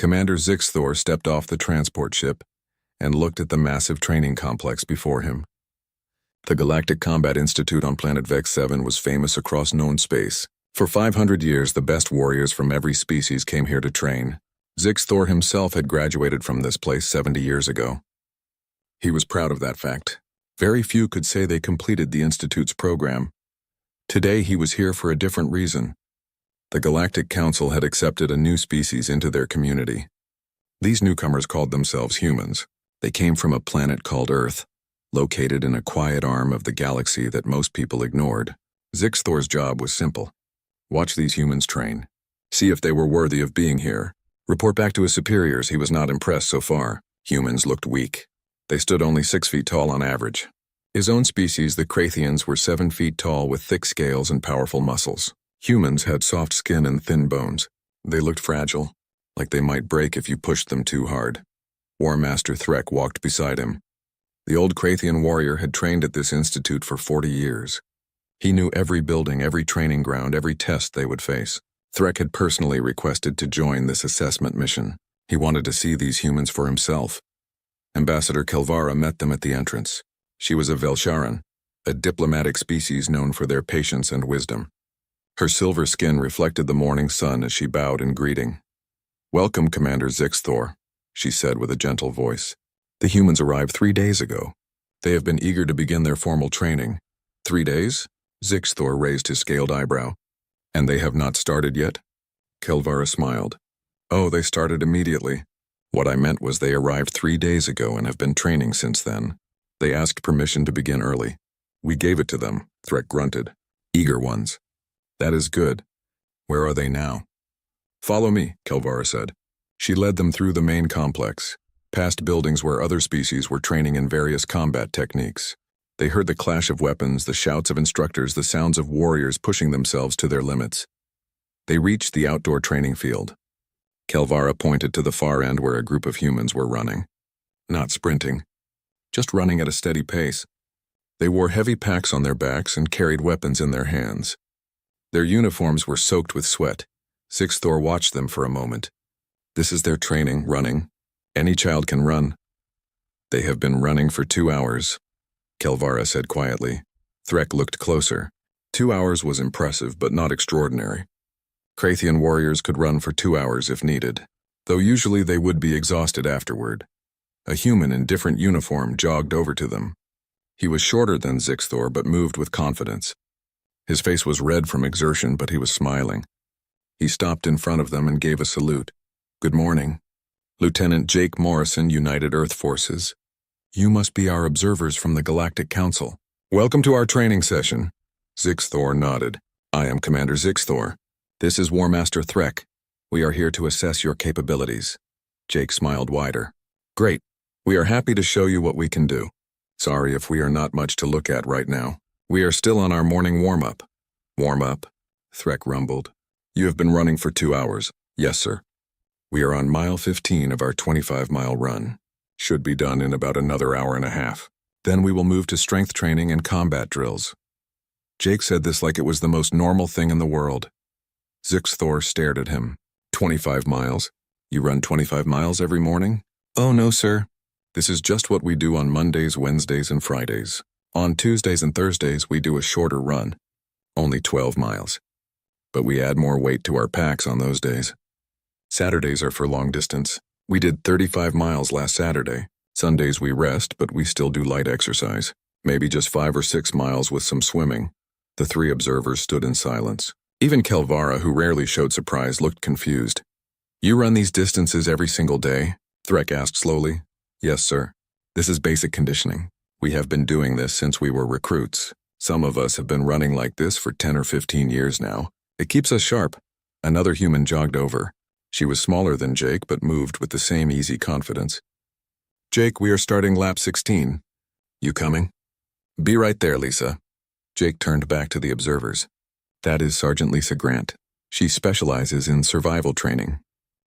Commander Zixthor stepped off the transport ship and looked at the massive training complex before him. The Galactic Combat Institute on planet Vex 7 was famous across known space. For 500 years, the best warriors from every species came here to train. Zixthor himself had graduated from this place 70 years ago. He was proud of that fact. Very few could say they completed the Institute's program. Today he was here for a different reason. The Galactic Council had accepted a new species into their community. These newcomers called themselves humans. They came from a planet called Earth, located in a quiet arm of the galaxy that most people ignored. Zixthor's job was simple. Watch these humans train. See if they were worthy of being here. Report back to his superiors he was not impressed so far. Humans looked weak. They stood only 6 feet tall on average. His own species, the Krathians, were 7 feet tall with thick scales and powerful muscles. Humans had soft skin and thin bones. They looked fragile, like they might break if you pushed them too hard. War Master Threk walked beside him. The old Krathian warrior had trained at this institute for 40 years. He knew every building, every training ground, every test they would face. Threk had personally requested to join this assessment mission. He wanted to see these humans for himself. Ambassador Kelvara met them at the entrance. She was a Velsharan, a diplomatic species known for their patience and wisdom. Her silver skin reflected the morning sun as she bowed in greeting. "Welcome, Commander Zixthor," she said with a gentle voice. "The humans arrived 3 days ago. They have been eager to begin their formal training." 3 days? Zixthor raised his scaled eyebrow. "And they have not started yet?" Kelvara smiled. "Oh, they started immediately. What I meant was they arrived 3 days ago and have been training since then. They asked permission to begin early. We gave it to them," Threk grunted. "Eager ones." "That is good. Where are they now?" "Follow me," Kelvara said. She led them through the main complex, past buildings where other species were training in various combat techniques. They heard the clash of weapons, the shouts of instructors, the sounds of warriors pushing themselves to their limits. They reached the outdoor training field. Kelvara pointed to the far end where a group of humans were running. Not sprinting, just running at a steady pace. They wore heavy packs on their backs and carried weapons in their hands. Their uniforms were soaked with sweat. Zixthor watched them for a moment. This is their training, running. Any child can run. They have been running for 2 hours, Kelvara said quietly. Threk looked closer. 2 hours was impressive, but not extraordinary. Krathian warriors could run for 2 hours if needed, though usually they would be exhausted afterward. A human in different uniform jogged over to them. He was shorter than Zixthor, but moved with confidence. His face was red from exertion, but he was smiling. He stopped in front of them and gave a salute. "Good morning. Lieutenant Jake Morrison, United Earth Forces. You must be our observers from the Galactic Council. Welcome to our training session." Zixthor nodded. "I am Commander Zixthor. This is War Master Threk. We are here to assess your capabilities." Jake smiled wider. "Great. We are happy to show you what we can do. Sorry if we are not much to look at right now. We are still on our morning warm-up." "Warm-up?" Threk rumbled. "You have been running for 2 hours." "Yes, sir. We are on mile 15 of our 25-mile run. Should be done in about another hour and a half. Then we will move to strength training and combat drills." Jake said this like it was the most normal thing in the world. Zixthor stared at him. 25 miles? You run 25 miles every morning?" "Oh, no, sir. This is just what we do on Mondays, Wednesdays, and Fridays. On Tuesdays and Thursdays, we do a shorter run. Only 12 miles. But we add more weight to our packs on those days. Saturdays are for long distance. We did 35 miles last Saturday. Sundays we rest, but we still do light exercise. Maybe just 5 or 6 miles with some swimming." The 3 observers stood in silence. Even Kelvara, who rarely showed surprise, looked confused. "You run these distances every single day?" Threk asked slowly. "Yes, sir. This is basic conditioning. We have been doing this since we were recruits. Some of us have been running like this for 10 or 15 years now. It keeps us sharp." Another human jogged over. She was smaller than Jake, but moved with the same easy confidence. "Jake, we are starting lap 16. You coming?" "Be right there, Lisa." Jake turned back to the observers. "That is Sergeant Lisa Grant. She specializes in survival training.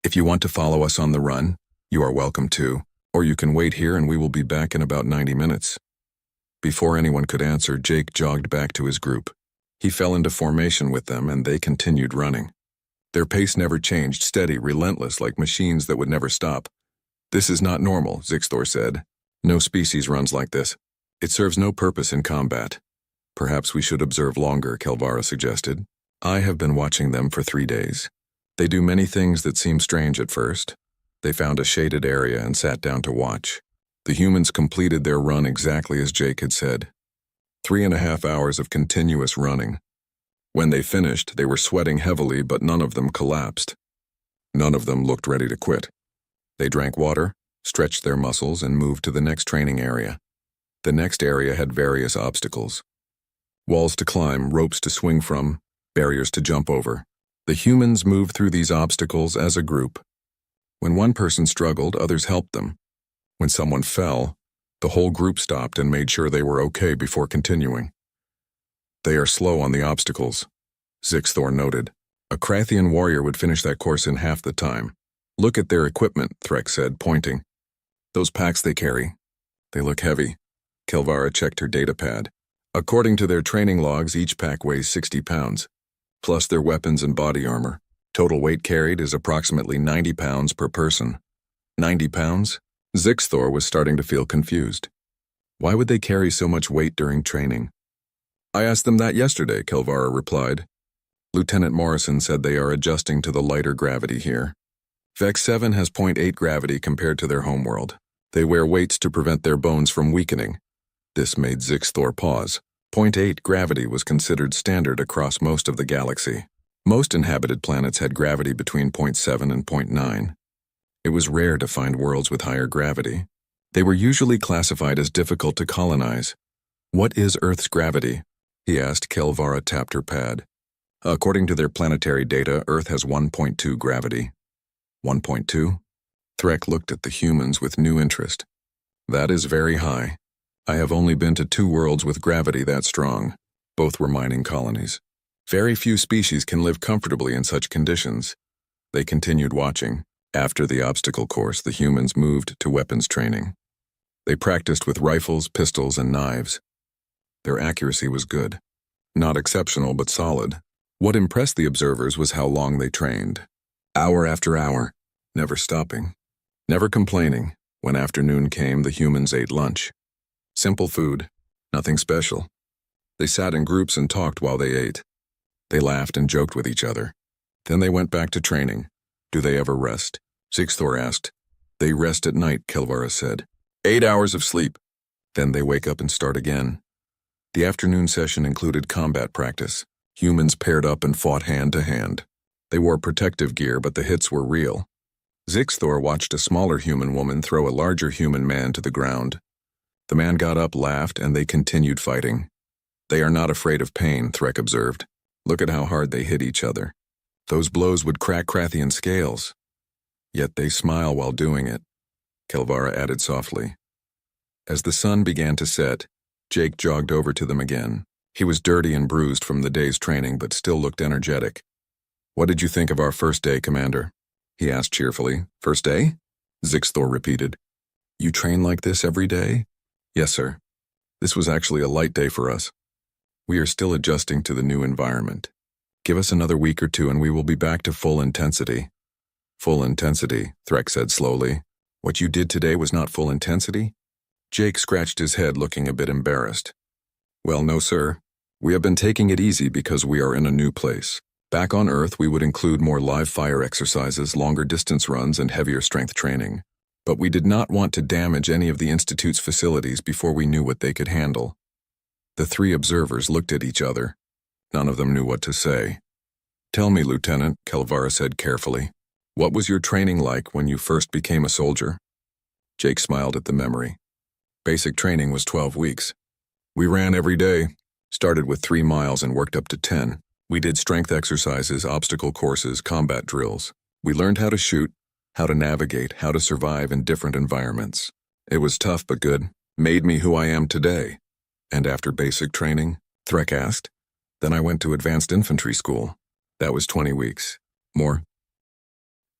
If you want to follow us on the run, you are welcome to, or you can wait here and we will be back in about 90 minutes. Before anyone could answer, Jake jogged back to his group. He fell into formation with them and they continued running. Their pace never changed, steady, relentless, like machines that would never stop. "This is not normal," Zixthor said. "No species runs like this. It serves no purpose in combat." "Perhaps we should observe longer," Kelvara suggested. "I have been watching them for 3 days. They do many things that seem strange at first." They found a shaded area and sat down to watch. The humans completed their run exactly as Jake had said. 3.5 hours of continuous running. When they finished, they were sweating heavily, but none of them collapsed. None of them looked ready to quit. They drank water, stretched their muscles, and moved to the next training area. The next area had various obstacles. Walls to climb, ropes to swing from, barriers to jump over. The humans moved through these obstacles as a group. When one person struggled, others helped them. When someone fell, the whole group stopped and made sure they were okay before continuing. "They are slow on the obstacles," Zixthor noted. "A Krathian warrior would finish that course in half the time." "Look at their equipment," Threk said, pointing. "Those packs they carry. They look heavy." Kelvara checked her datapad. According to their training logs, each pack weighs 60 pounds, plus their weapons and body armor. Total weight carried is approximately 90 pounds per person. 90 pounds? Zixthor was starting to feel confused. Why would they carry so much weight during training? "I asked them that yesterday," Kelvara replied. "Lieutenant Morrison said they are adjusting to the lighter gravity here. Vex 7 has 0.8 gravity compared to their homeworld. They wear weights to prevent their bones from weakening." This made Zixthor pause. 0.8 gravity was considered standard across most of the galaxy. Most inhabited planets had gravity between 0.7 and 0.9. It was rare to find worlds with higher gravity. They were usually classified as difficult to colonize. "What is Earth's gravity?" he asked. Kelvara tapped her pad. "According to their planetary data, Earth has 1.2 gravity." 1.2? Threk looked at the humans with new interest. "That is very high. I have only been to 2 worlds with gravity that strong. Both were mining colonies. Very few species can live comfortably in such conditions." They continued watching. After the obstacle course, the humans moved to weapons training. They practiced with rifles, pistols, and knives. Their accuracy was good. Not exceptional, but solid. What impressed the observers was how long they trained. Hour after hour, never stopping, never complaining. When afternoon came, the humans ate lunch. Simple food, nothing special. They sat in groups and talked while they ate. They laughed and joked with each other. Then they went back to training. "Do they ever rest?" Zixthor asked. "They rest at night," Kelvara said. 8 hours of sleep. Then they wake up and start again. The afternoon session included combat practice. Humans paired up and fought hand to hand. They wore protective gear, but the hits were real. Zixthor watched a smaller human woman throw a larger human man to the ground. The man got up, laughed, and they continued fighting. "They are not afraid of pain," Threk observed. "Look at how hard they hit each other. Those blows would crack Krathian scales. Yet they smile while doing it," Kelvara added softly. As the sun began to set, Jake jogged over to them again. He was dirty and bruised from the day's training, but still looked energetic. "What did you think of our first day, Commander?" he asked cheerfully. "First day?" Zixthor repeated. "You train like this every day?" "Yes, sir. This was actually a light day for us. We are still adjusting to the new environment. Give us another week or 2 and we will be back to full intensity." "Full intensity," Threk said slowly. "What you did today was not full intensity?" Jake scratched his head, looking a bit embarrassed. "Well, no, sir. We have been taking it easy because we are in a new place. Back on Earth, we would include more live fire exercises, longer distance runs, and heavier strength training. But we did not want to damage any of the Institute's facilities before we knew what they could handle." The 3 observers looked at each other. None of them knew what to say. "Tell me, Lieutenant," Kelvara said carefully. "What was your training like when you first became a soldier?" Jake smiled at the memory. "Basic training was 12 weeks. We ran every day, started with 3 miles and worked up to 10. We did strength exercises, obstacle courses, combat drills. We learned how to shoot, how to navigate, how to survive in different environments. It was tough but good. Made me who I am today." "And after basic training?" Threk asked. "Then I went to advanced infantry school. That was 20 weeks. More?"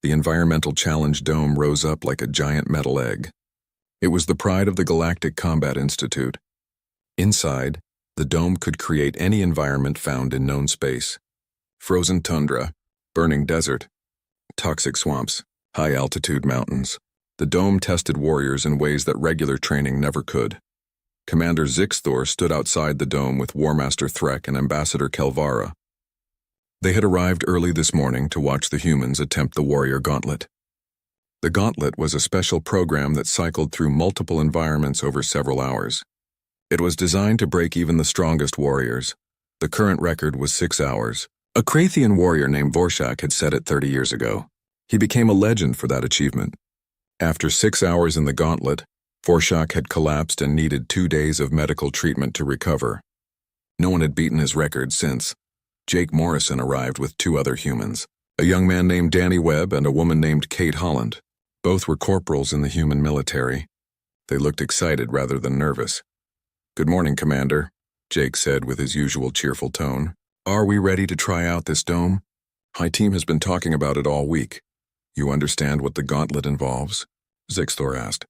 The environmental challenge dome rose up like a giant metal egg. It was the pride of the Galactic Combat Institute. Inside, the dome could create any environment found in known space. Frozen tundra, burning desert, toxic swamps, high-altitude mountains. The dome tested warriors in ways that regular training never could. Commander Zixthor stood outside the dome with War Master Threk and Ambassador Kelvara. They had arrived early this morning to watch the humans attempt the warrior gauntlet. The gauntlet was a special program that cycled through multiple environments over several hours. It was designed to break even the strongest warriors. The current record was 6 hours. A Krathian warrior named Vorshak had set it 30 years ago. He became a legend for that achievement. After 6 hours in the gauntlet, Vorshak had collapsed and needed 2 days of medical treatment to recover. No one had beaten his record since. Jake Morrison arrived with 2 other humans, a young man named Danny Webb and a woman named Kate Holland. Both were corporals in the human military. They looked excited rather than nervous. "Good morning, Commander," Jake said with his usual cheerful tone. "Are we ready to try out this dome? My team has been talking about it all week. You understand what the gauntlet involves?" Zixthor asked.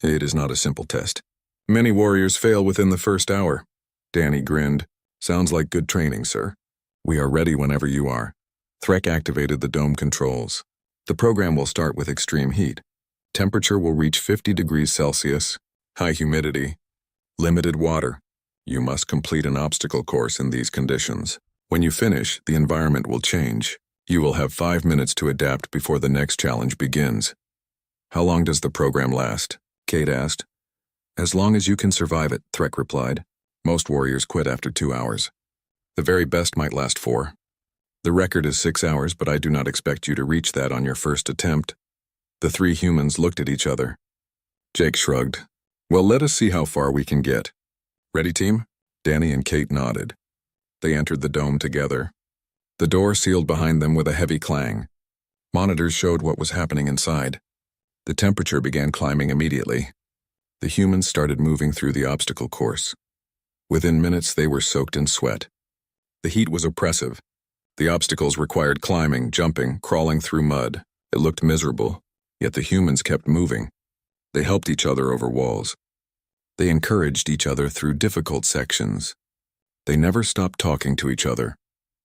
"It is not a simple test. Many warriors fail within the first hour." Danny grinned. "Sounds like good training, sir. We are ready whenever you are." Threk activated the dome controls. The program will start with extreme heat. Temperature will reach 50 degrees Celsius, high humidity, limited water. You must complete an obstacle course in these conditions. When you finish, the environment will change. You will have 5 minutes to adapt before the next challenge begins. "How long does the program last?" Kate asked. "As long as you can survive it," Threk replied. "Most warriors quit after 2 hours. The very best might last 4. The record is 6 hours, but I do not expect you to reach that on your first attempt." The 3 humans looked at each other. Jake shrugged. "Well, let us see how far we can get. Ready, team?" Danny and Kate nodded. They entered the dome together. The door sealed behind them with a heavy clang. Monitors showed what was happening inside. The temperature began climbing immediately. The humans started moving through the obstacle course. Within minutes, they were soaked in sweat. The heat was oppressive. The obstacles required climbing, jumping, crawling through mud. It looked miserable, yet the humans kept moving. They helped each other over walls. They encouraged each other through difficult sections. They never stopped talking to each other.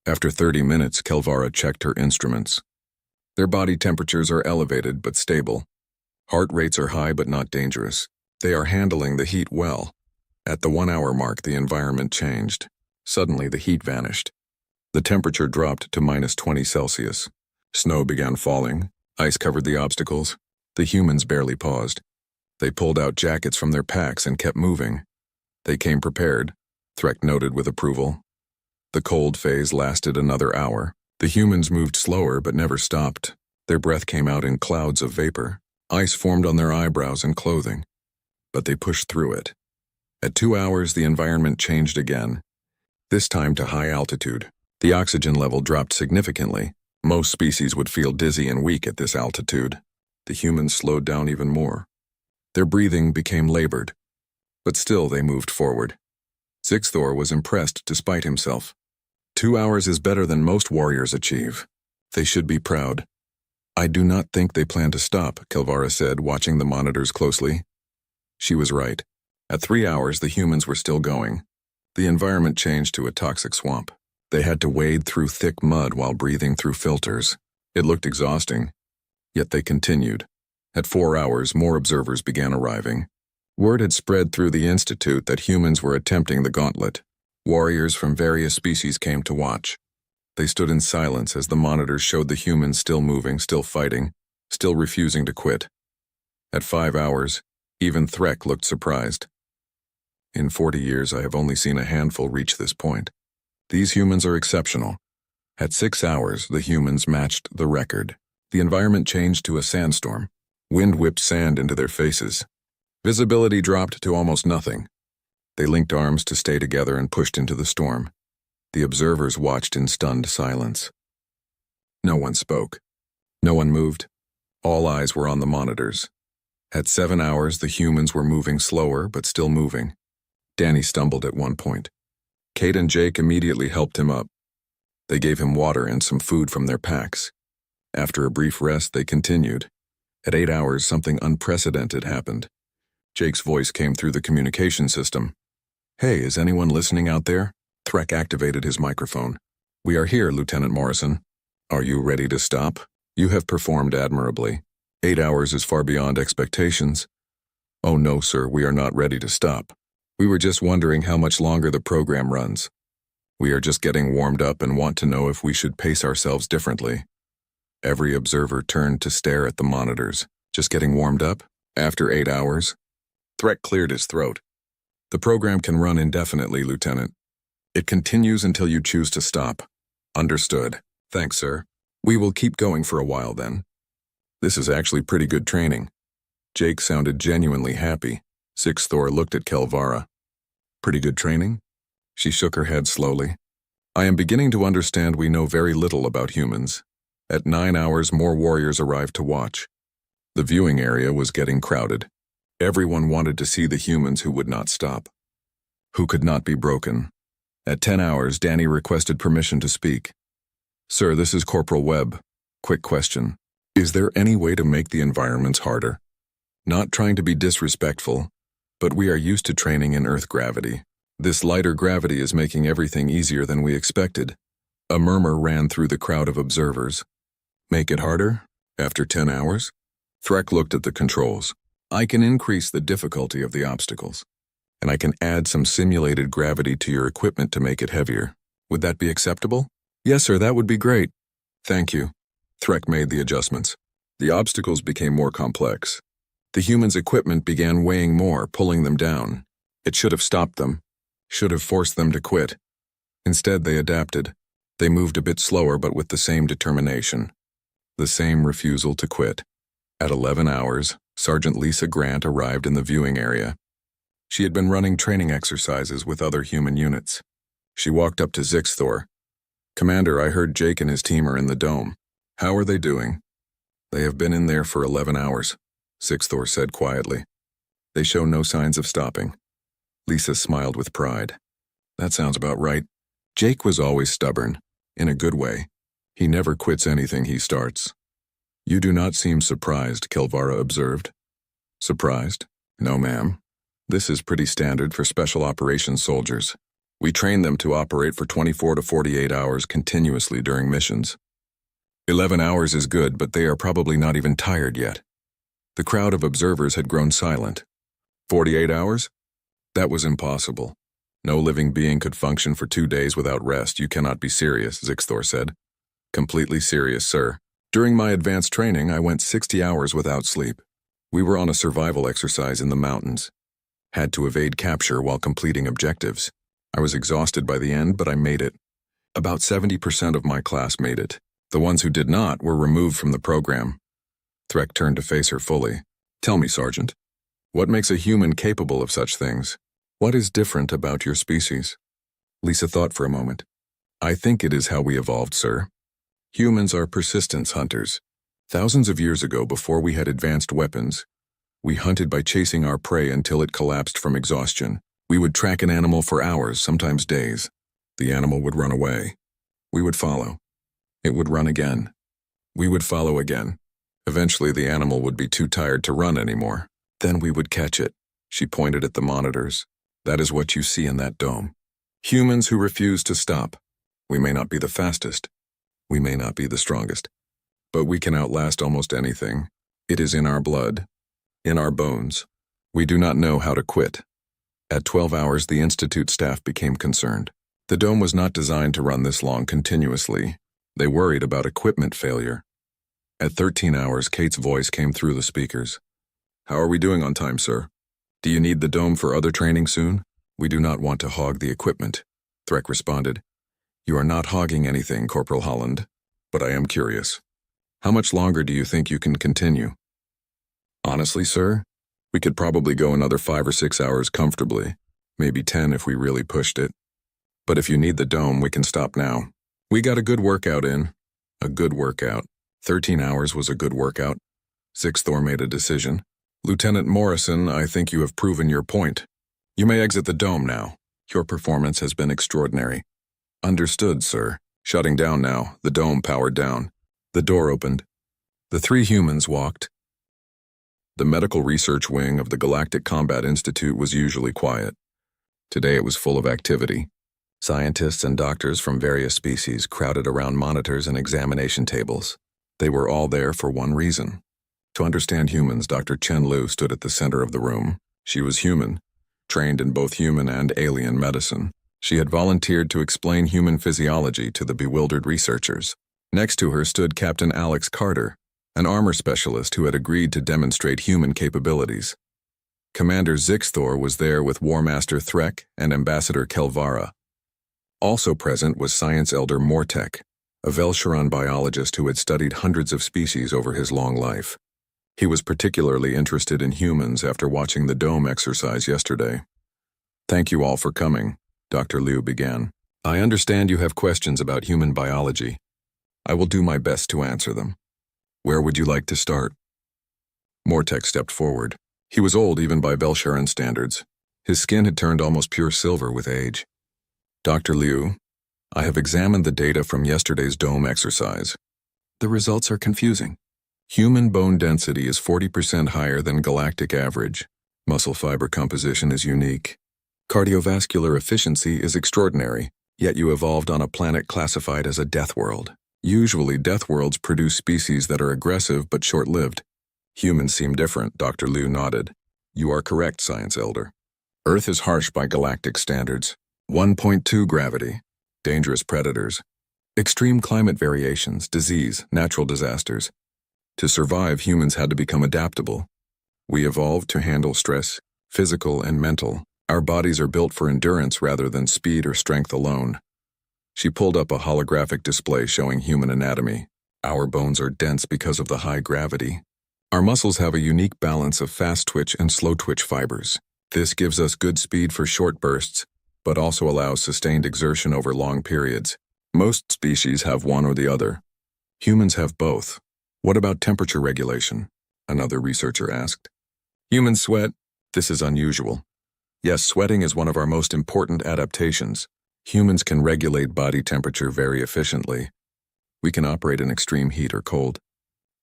After 30 minutes, Kelvara checked her instruments. Their body temperatures are elevated but stable. Heart rates are high but not dangerous. They are handling the heat well. At the 1-hour mark, the environment changed. Suddenly, the heat vanished. The temperature dropped to -20 Celsius. Snow began falling. Ice covered the obstacles. The humans barely paused. They pulled out jackets from their packs and kept moving. They came prepared, Threk noted with approval. The cold phase lasted another hour. The humans moved slower but never stopped. Their breath came out in clouds of vapor. Ice formed on their eyebrows and clothing. But they pushed through it. At 2 hours, the environment changed again. This time to high altitude. The oxygen level dropped significantly. Most species would feel dizzy and weak at this altitude. The humans slowed down even more. Their breathing became labored. But still they moved forward. Zixthor was impressed despite himself. 2 hours is better than most warriors achieve. They should be proud. "I do not think they plan to stop," Kelvara said, watching the monitors closely. She was right. At 3 hours, the humans were still going. The environment changed to a toxic swamp. They had to wade through thick mud while breathing through filters. It looked exhausting. Yet they continued. At 4 hours, more observers began arriving. Word had spread through the Institute that humans were attempting the gauntlet. Warriors from various species came to watch. They stood in silence as the monitors showed the humans still moving, still fighting, still refusing to quit. At 5 hours, even Threk looked surprised. "In 40 years, I have only seen a handful reach this point. These humans are exceptional." At 6 hours, the humans matched the record. The environment changed to a sandstorm. Wind whipped sand into their faces. Visibility dropped to almost nothing. They linked arms to stay together and pushed into the storm. The observers watched in stunned silence. No one spoke. No one moved. All eyes were on the monitors. At 7 hours, the humans were moving slower, but still moving. Danny stumbled at one point. Kate and Jake immediately helped him up. They gave him water and some food from their packs. After a brief rest, they continued. At 8 hours, something unprecedented happened. Jake's voice came through the communication system. "Hey, is anyone listening out there?" Threk activated his microphone. "We are here, Lieutenant Morrison." Are you ready to stop? You have performed admirably. 8 hours is far beyond expectations. Oh no, sir, we are not ready to stop. We were just wondering how much longer the program runs. We are just getting warmed up and want to know if we should pace ourselves differently. Every observer turned to stare at the monitors. Just getting warmed up? After 8 hours? Threck cleared his throat. The program can run indefinitely, Lieutenant. It continues until you choose to stop. Understood. Thanks, sir. We will keep going for a while then. This is actually pretty good training. Jake sounded genuinely happy. Sixth Thor looked at Kelvara. Pretty good training? She shook her head slowly. I am beginning to understand we know very little about humans. At 9 hours, more warriors arrived to watch. The viewing area was getting crowded. Everyone wanted to see the humans who would not stop, who could not be broken. At 10 hours, Danny requested permission to speak. Sir, this is Corporal Webb. Quick question. Is there any way to make the environments harder? Not trying to be disrespectful, but we are used to training in Earth gravity. This lighter gravity is making everything easier than we expected. A murmur ran through the crowd of observers. Make it harder? After 10 hours? Threck looked at the controls. I can increase the difficulty of the obstacles, and I can add some simulated gravity to your equipment to make it heavier. Would that be acceptable? Yes, sir, that would be great. Thank you. Threck made the adjustments. The obstacles became more complex. The humans' equipment began weighing more, pulling them down. It should have stopped them, should have forced them to quit. Instead, they adapted. They moved a bit slower, but with the same determination. The same refusal to quit. At 11 hours, Sergeant Lisa Grant arrived in the viewing area. She had been running training exercises with other human units. She walked up to Zixthor. Commander, I heard Jake and his team are in the dome. How are they doing? They have been in there for 11 hours, Zixthor said quietly. They show no signs of stopping. Lisa smiled with pride. That sounds about right. Jake was always stubborn, in a good way. He never quits anything he starts. You do not seem surprised, Kelvara observed. Surprised? No, ma'am. This is pretty standard for special operations soldiers. We train them to operate for 24 to 48 hours continuously during missions. 11 hours is good, but they are probably not even tired yet. The crowd of observers had grown silent. 48 hours? That was impossible. No living being could function for 2 days without rest. You cannot be serious, Zixthor said. Completely serious, sir. During my advanced training, I went 60 hours without sleep. We were on a survival exercise in the mountains. Had to evade capture while completing objectives. I was exhausted by the end, but I made it. About 70% of my class made it. The ones who did not were removed from the program. Threck turned to face her fully. Tell me, Sergeant, what makes a human capable of such things? What is different about your species? Lisa thought for a moment. I think it is how we evolved, sir. Humans are persistence hunters. Thousands of years ago, before we had advanced weapons, we hunted by chasing our prey until it collapsed from exhaustion. We would track an animal for hours, sometimes days. The animal would run away. We would follow. It would run again. We would follow again. Eventually, the animal would be too tired to run anymore. Then we would catch it. She pointed at the monitors. That is what you see in that dome. Humans who refuse to stop. We may not be the fastest. We may not be the strongest. But we can outlast almost anything. It is in our blood. In our bones. We do not know how to quit. At 12 hours, the Institute staff became concerned. The dome was not designed to run this long continuously. They worried about equipment failure. At 13 hours, Kate's voice came through the speakers. How are we doing on time, sir? Do you need the dome for other training soon? We do not want to hog the equipment, Threck responded. You are not hogging anything, Corporal Holland, but I am curious. How much longer do you think you can continue? Honestly, sir, we could probably go another 5 or 6 hours comfortably, maybe 10 if we really pushed it. But if you need the dome, we can stop now. We got a good workout in. A good workout. 13 hours was a good workout. Zixthor made a decision. Lieutenant Morrison, I think you have proven your point. You may exit the dome now. Your performance has been extraordinary. Understood, sir. Shutting down now. The dome powered down. The door opened. The 3 humans walked. The medical research wing of the Galactic Combat Institute was usually quiet. Today it was full of activity. Scientists and doctors from various species crowded around monitors and examination tables. They were all there for one reason. To understand humans, Dr. Chen Lu stood at the center of the room. She was human, trained in both human and alien medicine. She had volunteered to explain human physiology to the bewildered researchers. Next to her stood Captain Alex Carter, an armor specialist who had agreed to demonstrate human capabilities. Commander Zixthor was there with War Master Threk and Ambassador Kelvara. Also present was Science Elder Mortek, a Velsharan biologist who had studied hundreds of species over his long life. He was particularly interested in humans after watching the dome exercise yesterday. "Thank you all for coming," Dr. Liu began. "I understand you have questions about human biology. I will do my best to answer them. Where would you like to start?" Mortek stepped forward. He was old even by Velsharan standards. His skin had turned almost pure silver with age. "Dr. Liu, I have examined the data from yesterday's dome exercise. The results are confusing. Human bone density is 40% higher than galactic average. Muscle fiber composition is unique. Cardiovascular efficiency is extraordinary, yet you evolved on a planet classified as a death world. Usually, death worlds produce species that are aggressive but short-lived. Humans seem different," Dr. Liu nodded. "You are correct, Science Elder. Earth is harsh by galactic standards. 1.2 gravity, dangerous predators, extreme climate variations, disease, natural disasters. To survive, humans had to become adaptable. We evolved to handle stress, physical and mental. Our bodies are built for endurance rather than speed or strength alone." She pulled up a holographic display showing human anatomy. "Our bones are dense because of the high gravity. Our muscles have a unique balance of fast twitch and slow twitch fibers. This gives us good speed for short bursts, but also allows sustained exertion over long periods. Most species have one or the other. Humans have both." "What about temperature regulation?" another researcher asked. "Humans sweat. This is unusual. Yes, sweating is one of our most important adaptations. Humans can regulate body temperature very efficiently. We can operate in extreme heat or cold.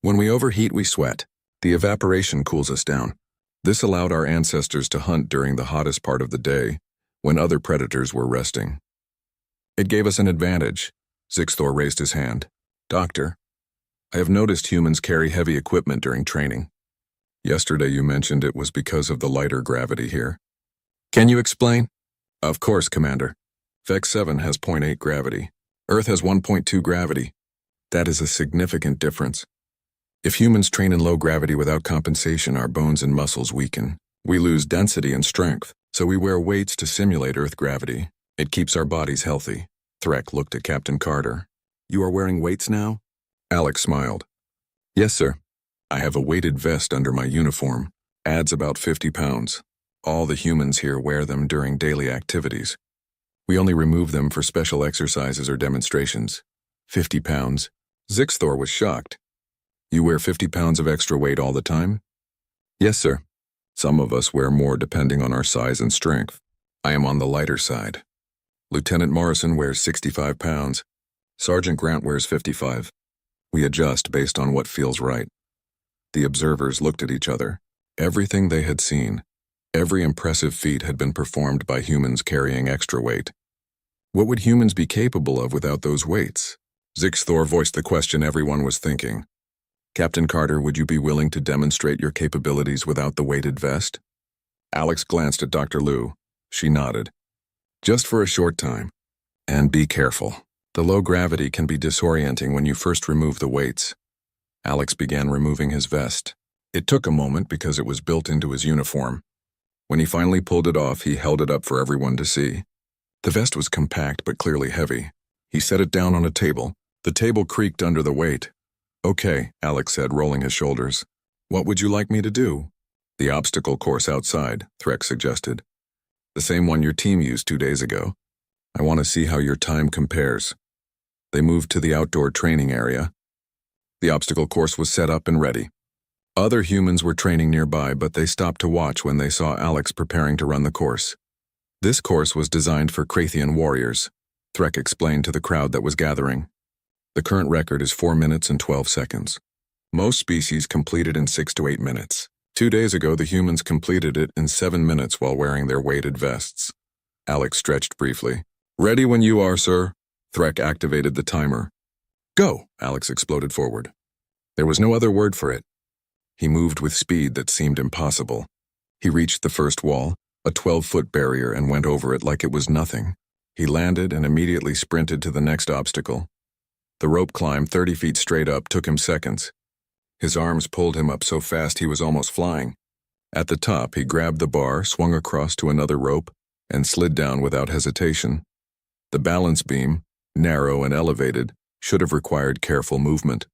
When we overheat, we sweat. The evaporation cools us down. This allowed our ancestors to hunt during the hottest part of the day, when other predators were resting. It gave us an advantage." Zixthor raised his hand. "Doctor, I have noticed humans carry heavy equipment during training. Yesterday you mentioned it was because of the lighter gravity here. Can you explain?" "Of course, Commander. Vex 7 has 0.8 gravity. Earth has 1.2 gravity. That is a significant difference. If humans train in low gravity without compensation, our bones and muscles weaken. We lose density and strength, so we wear weights to simulate Earth gravity. It keeps our bodies healthy." Threk looked at Captain Carter. "You are wearing weights now?" Alex smiled. "Yes, sir. I have a weighted vest under my uniform. Adds about 50 pounds. All the humans here wear them during daily activities. We only remove them for special exercises or demonstrations." 50 pounds. Zixthor was shocked. "You wear 50 pounds of extra weight all the time?" "Yes, sir. Some of us wear more depending on our size and strength. I am on the lighter side. Lieutenant Morrison wears 65 pounds. Sergeant Grant wears 55. We adjust based on what feels right." The observers looked at each other. Everything they had seen, every impressive feat had been performed by humans carrying extra weight. What would humans be capable of without those weights? Zixthor voiced the question everyone was thinking. "Captain Carter, would you be willing to demonstrate your capabilities without the weighted vest?" Alex glanced at Dr. Liu. She nodded. "Just for a short time. And be careful. The low gravity can be disorienting when you first remove the weights." Alex began removing his vest. It took a moment because it was built into his uniform. When he finally pulled it off, he held it up for everyone to see. The vest was compact but clearly heavy. He set it down on a table. The table creaked under the weight. "Okay," Alex said, rolling his shoulders. "What would you like me to do?" "The obstacle course outside," Threk suggested. "The same one your team used 2 days ago. I want to see how your time compares." They moved to the outdoor training area. The obstacle course was set up and ready. Other humans were training nearby, but they stopped to watch when they saw Alex preparing to run the course. This course was designed for Krathian warriors, Threk explained to the crowd that was gathering. The current record is 4 minutes and 12 seconds. Most species complete it in 6 to 8 minutes. 2 days ago, the humans completed it in 7 minutes while wearing their weighted vests. Alex stretched briefly. Ready when you are, sir. Threk activated the timer. Go, Alex exploded forward. There was no other word for it. He moved with speed that seemed impossible. He reached the first wall, a 12-foot barrier, and went over it like it was nothing. He landed and immediately sprinted to the next obstacle. The rope climb 30 feet straight up took him seconds. His arms pulled him up so fast he was almost flying. At the top, he grabbed the bar, swung across to another rope, and slid down without hesitation. The balance beam, narrow and elevated, should have required careful movement.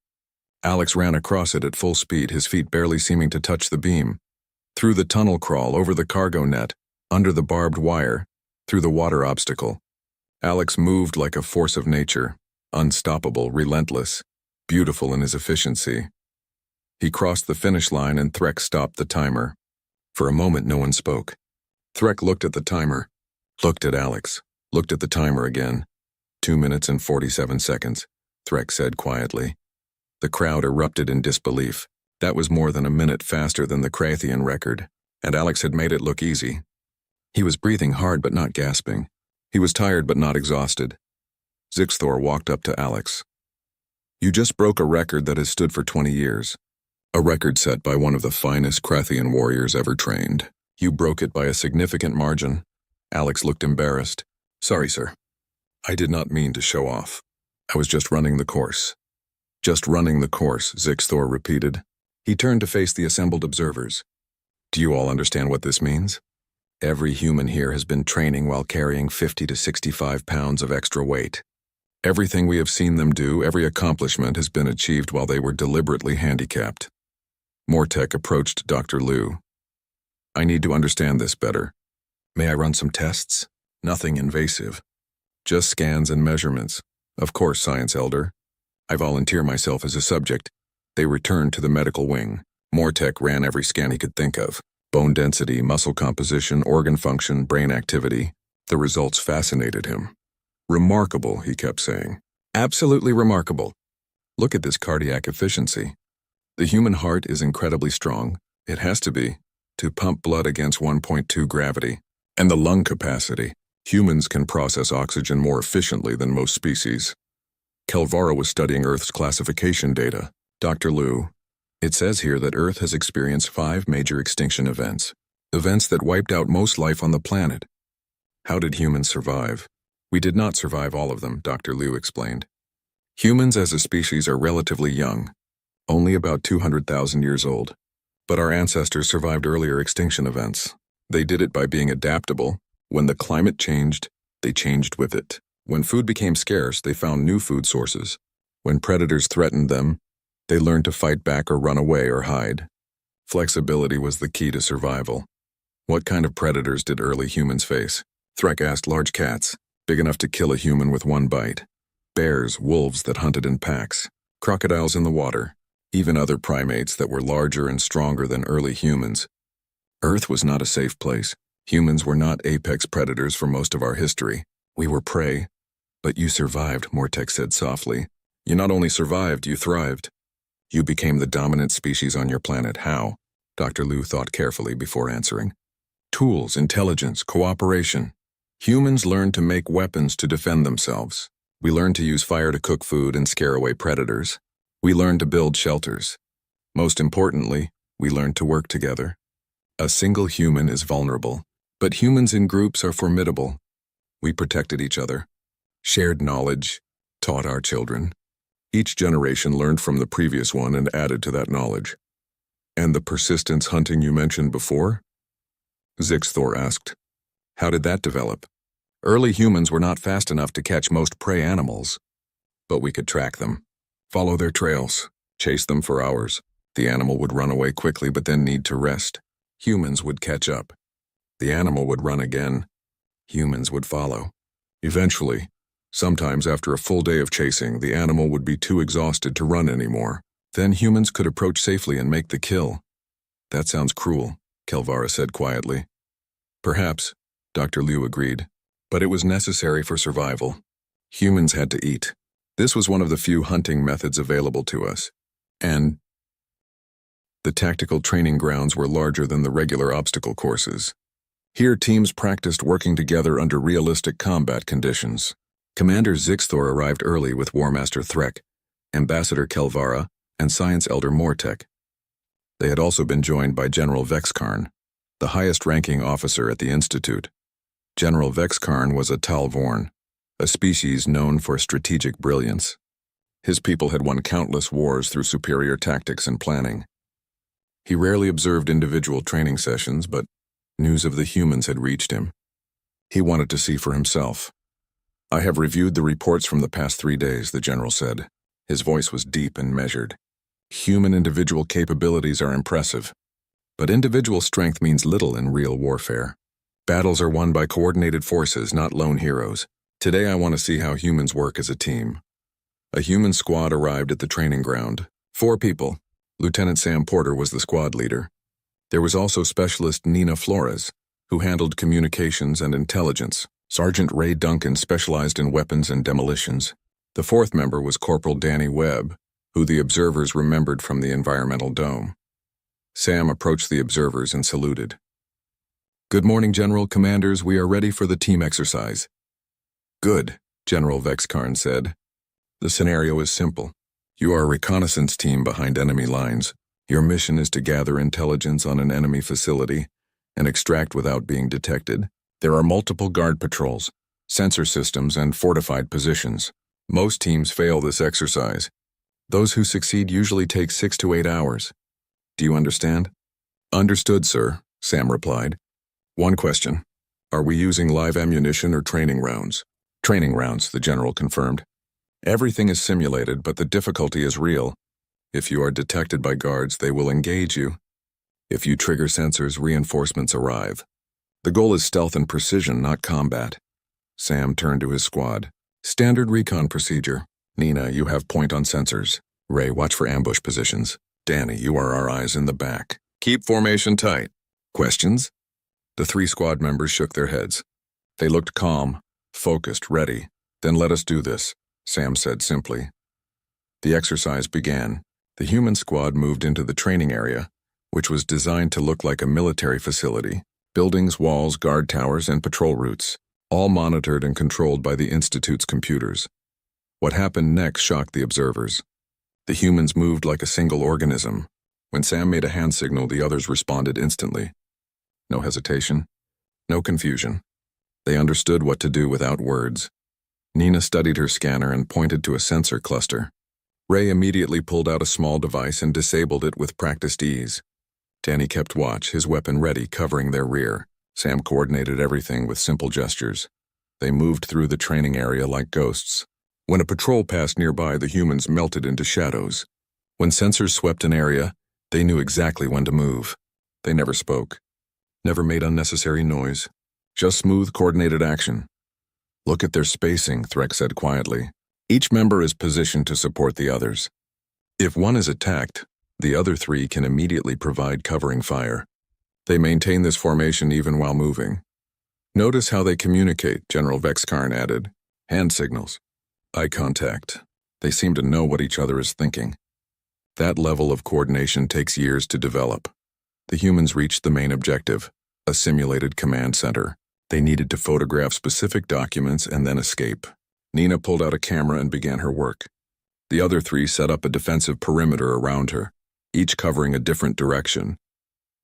Alex ran across it at full speed, his feet barely seeming to touch the beam. Through the tunnel crawl, over the cargo net, under the barbed wire, through the water obstacle. Alex moved like a force of nature, unstoppable, relentless, beautiful in his efficiency. He crossed the finish line and Threk stopped the timer. For a moment, no one spoke. Threk looked at the timer, looked at Alex, looked at the timer again. 2 minutes and 47 seconds, Threk said quietly. The crowd erupted in disbelief. That was more than a minute faster than the Krathian record, and Alex had made it look easy. He was breathing hard but not gasping. He was tired but not exhausted. Zixthor walked up to Alex. You just broke a record that has stood for 20 years. A record set by one of the finest Krathian warriors ever trained. You broke it by a significant margin. Alex looked embarrassed. Sorry, sir. I did not mean to show off. I was just running the course. Just running the course, Zixthor repeated. He turned to face the assembled observers. Do you all understand what this means? Every human here has been training while carrying 50 to 65 pounds of extra weight. Everything we have seen them do, every accomplishment has been achieved while they were deliberately handicapped. Mortek approached Dr. Liu. I need to understand this better. May I run some tests? Nothing invasive. Just scans and measurements. Of course, Science Elder. I volunteer myself as a subject. They returned to the medical wing. Mortek ran every scan he could think of. Bone density, muscle composition, organ function, brain activity. The results fascinated him. Remarkable, he kept saying. Absolutely remarkable. Look at this cardiac efficiency. The human heart is incredibly strong. It has to be, to pump blood against 1.2 gravity. And the lung capacity. Humans can process oxygen more efficiently than most species. Kelvara was studying Earth's classification data. Dr. Liu, it says here that Earth has experienced 5 major extinction events. Events that wiped out most life on the planet. How did humans survive? We did not survive all of them, Dr. Liu explained. Humans as a species are relatively young, only about 200,000 years old. But our ancestors survived earlier extinction events. They did it by being adaptable. When the climate changed, they changed with it. When food became scarce, they found new food sources. When predators threatened them, they learned to fight back or run away or hide. Flexibility was the key to survival. What kind of predators did early humans face? Threk asked. Large cats, big enough to kill a human with one bite. Bears, wolves that hunted in packs. Crocodiles in the water. Even other primates that were larger and stronger than early humans. Earth was not a safe place. Humans were not apex predators for most of our history. We were prey. But you survived, Mortek said softly. You not only survived, you thrived. You became the dominant species on your planet. How? Dr. Liu thought carefully before answering. Tools, intelligence, cooperation. Humans learned to make weapons to defend themselves. We learned to use fire to cook food and scare away predators. We learned to build shelters. Most importantly, we learned to work together. A single human is vulnerable, but humans in groups are formidable. We protected each other, shared knowledge, taught our children. Each generation learned from the previous one and added to that knowledge. And the persistence hunting you mentioned before? Zixthor asked. How did that develop? Early humans were not fast enough to catch most prey animals, but we could track them, follow their trails, chase them for hours. The animal would run away quickly but then need to rest. Humans would catch up. The animal would run again. Humans would follow. Eventually, sometimes after a full day of chasing, the animal would be too exhausted to run anymore. Then humans could approach safely and make the kill. That sounds cruel, Kelvara said quietly. Perhaps, Dr. Liu agreed, but it was necessary for survival. Humans had to eat. This was one of the few hunting methods available to us. And the tactical training grounds were larger than the regular obstacle courses. Here, teams practiced working together under realistic combat conditions. Commander Zixthor arrived early with War Master Threk, Ambassador Kelvara, and Science Elder Mortek. They had also been joined by General Vexkarn, the highest-ranking officer at the Institute. General Vexkarn was a Talvorn, a species known for strategic brilliance. His people had won countless wars through superior tactics and planning. He rarely observed individual training sessions, but news of the humans had reached him. He wanted to see for himself. "I have reviewed the reports from the past 3 days," the general said. His voice was deep and measured. "Human individual capabilities are impressive, but individual strength means little in real warfare. Battles are won by coordinated forces, not lone heroes. Today I want to see how humans work as a team." A human squad arrived at the training ground. 4 people. Lieutenant Sam Porter was the squad leader. There was also Specialist Nina Flores, who handled communications and intelligence. Sergeant Ray Duncan specialized in weapons and demolitions. The 4th member was Corporal Danny Webb, who the observers remembered from the environmental dome. Sam approached the observers and saluted. "Good morning, General. Commanders, we are ready for the team exercise." "Good," General Vexkarn said. "The scenario is simple. You are a reconnaissance team behind enemy lines. Your mission is to gather intelligence on an enemy facility and extract without being detected. There are multiple guard patrols, sensor systems, and fortified positions. Most teams fail this exercise. Those who succeed usually take 6 to 8 hours. Do you understand?" "Understood, sir," Sam replied. "One question. Are we using live ammunition or training rounds?" "Training rounds," the general confirmed. "Everything is simulated, but the difficulty is real. If you are detected by guards, they will engage you. If you trigger sensors, reinforcements arrive. The goal is stealth and precision, not combat." Sam turned to his squad. "Standard recon procedure. Nina, you have point on sensors. Ray, watch for ambush positions. Danny, you are our eyes in the back. Keep formation tight. Questions?" The 3 squad members shook their heads. They looked calm, focused, ready. "Then let us do this," Sam said simply. The exercise began. The human squad moved into the training area, which was designed to look like a military facility. Buildings, walls, guard towers, and patrol routes, all monitored and controlled by the Institute's computers. What happened next shocked the observers. The humans moved like a single organism. When Sam made a hand signal, the others responded instantly. No hesitation, no confusion. They understood what to do without words. Nina studied her scanner and pointed to a sensor cluster. Ray immediately pulled out a small device and disabled it with practiced ease. Danny kept watch, his weapon ready, covering their rear. Sam coordinated everything with simple gestures. They moved through the training area like ghosts. When a patrol passed nearby, the humans melted into shadows. When sensors swept an area, they knew exactly when to move. They never spoke, never made unnecessary noise. Just smooth, coordinated action. "Look at their spacing," Threk said quietly. "Each member is positioned to support the others. If one is attacked, the other 3 can immediately provide covering fire. They maintain this formation even while moving. Notice how they communicate," General Vexkarn added. "Hand signals, eye contact. They seem to know what each other is thinking. That level of coordination takes years to develop." The humans reached the main objective, a simulated command center. They needed to photograph specific documents and then escape. Nina pulled out a camera and began her work. The other 3 set up a defensive perimeter around her, each covering a different direction.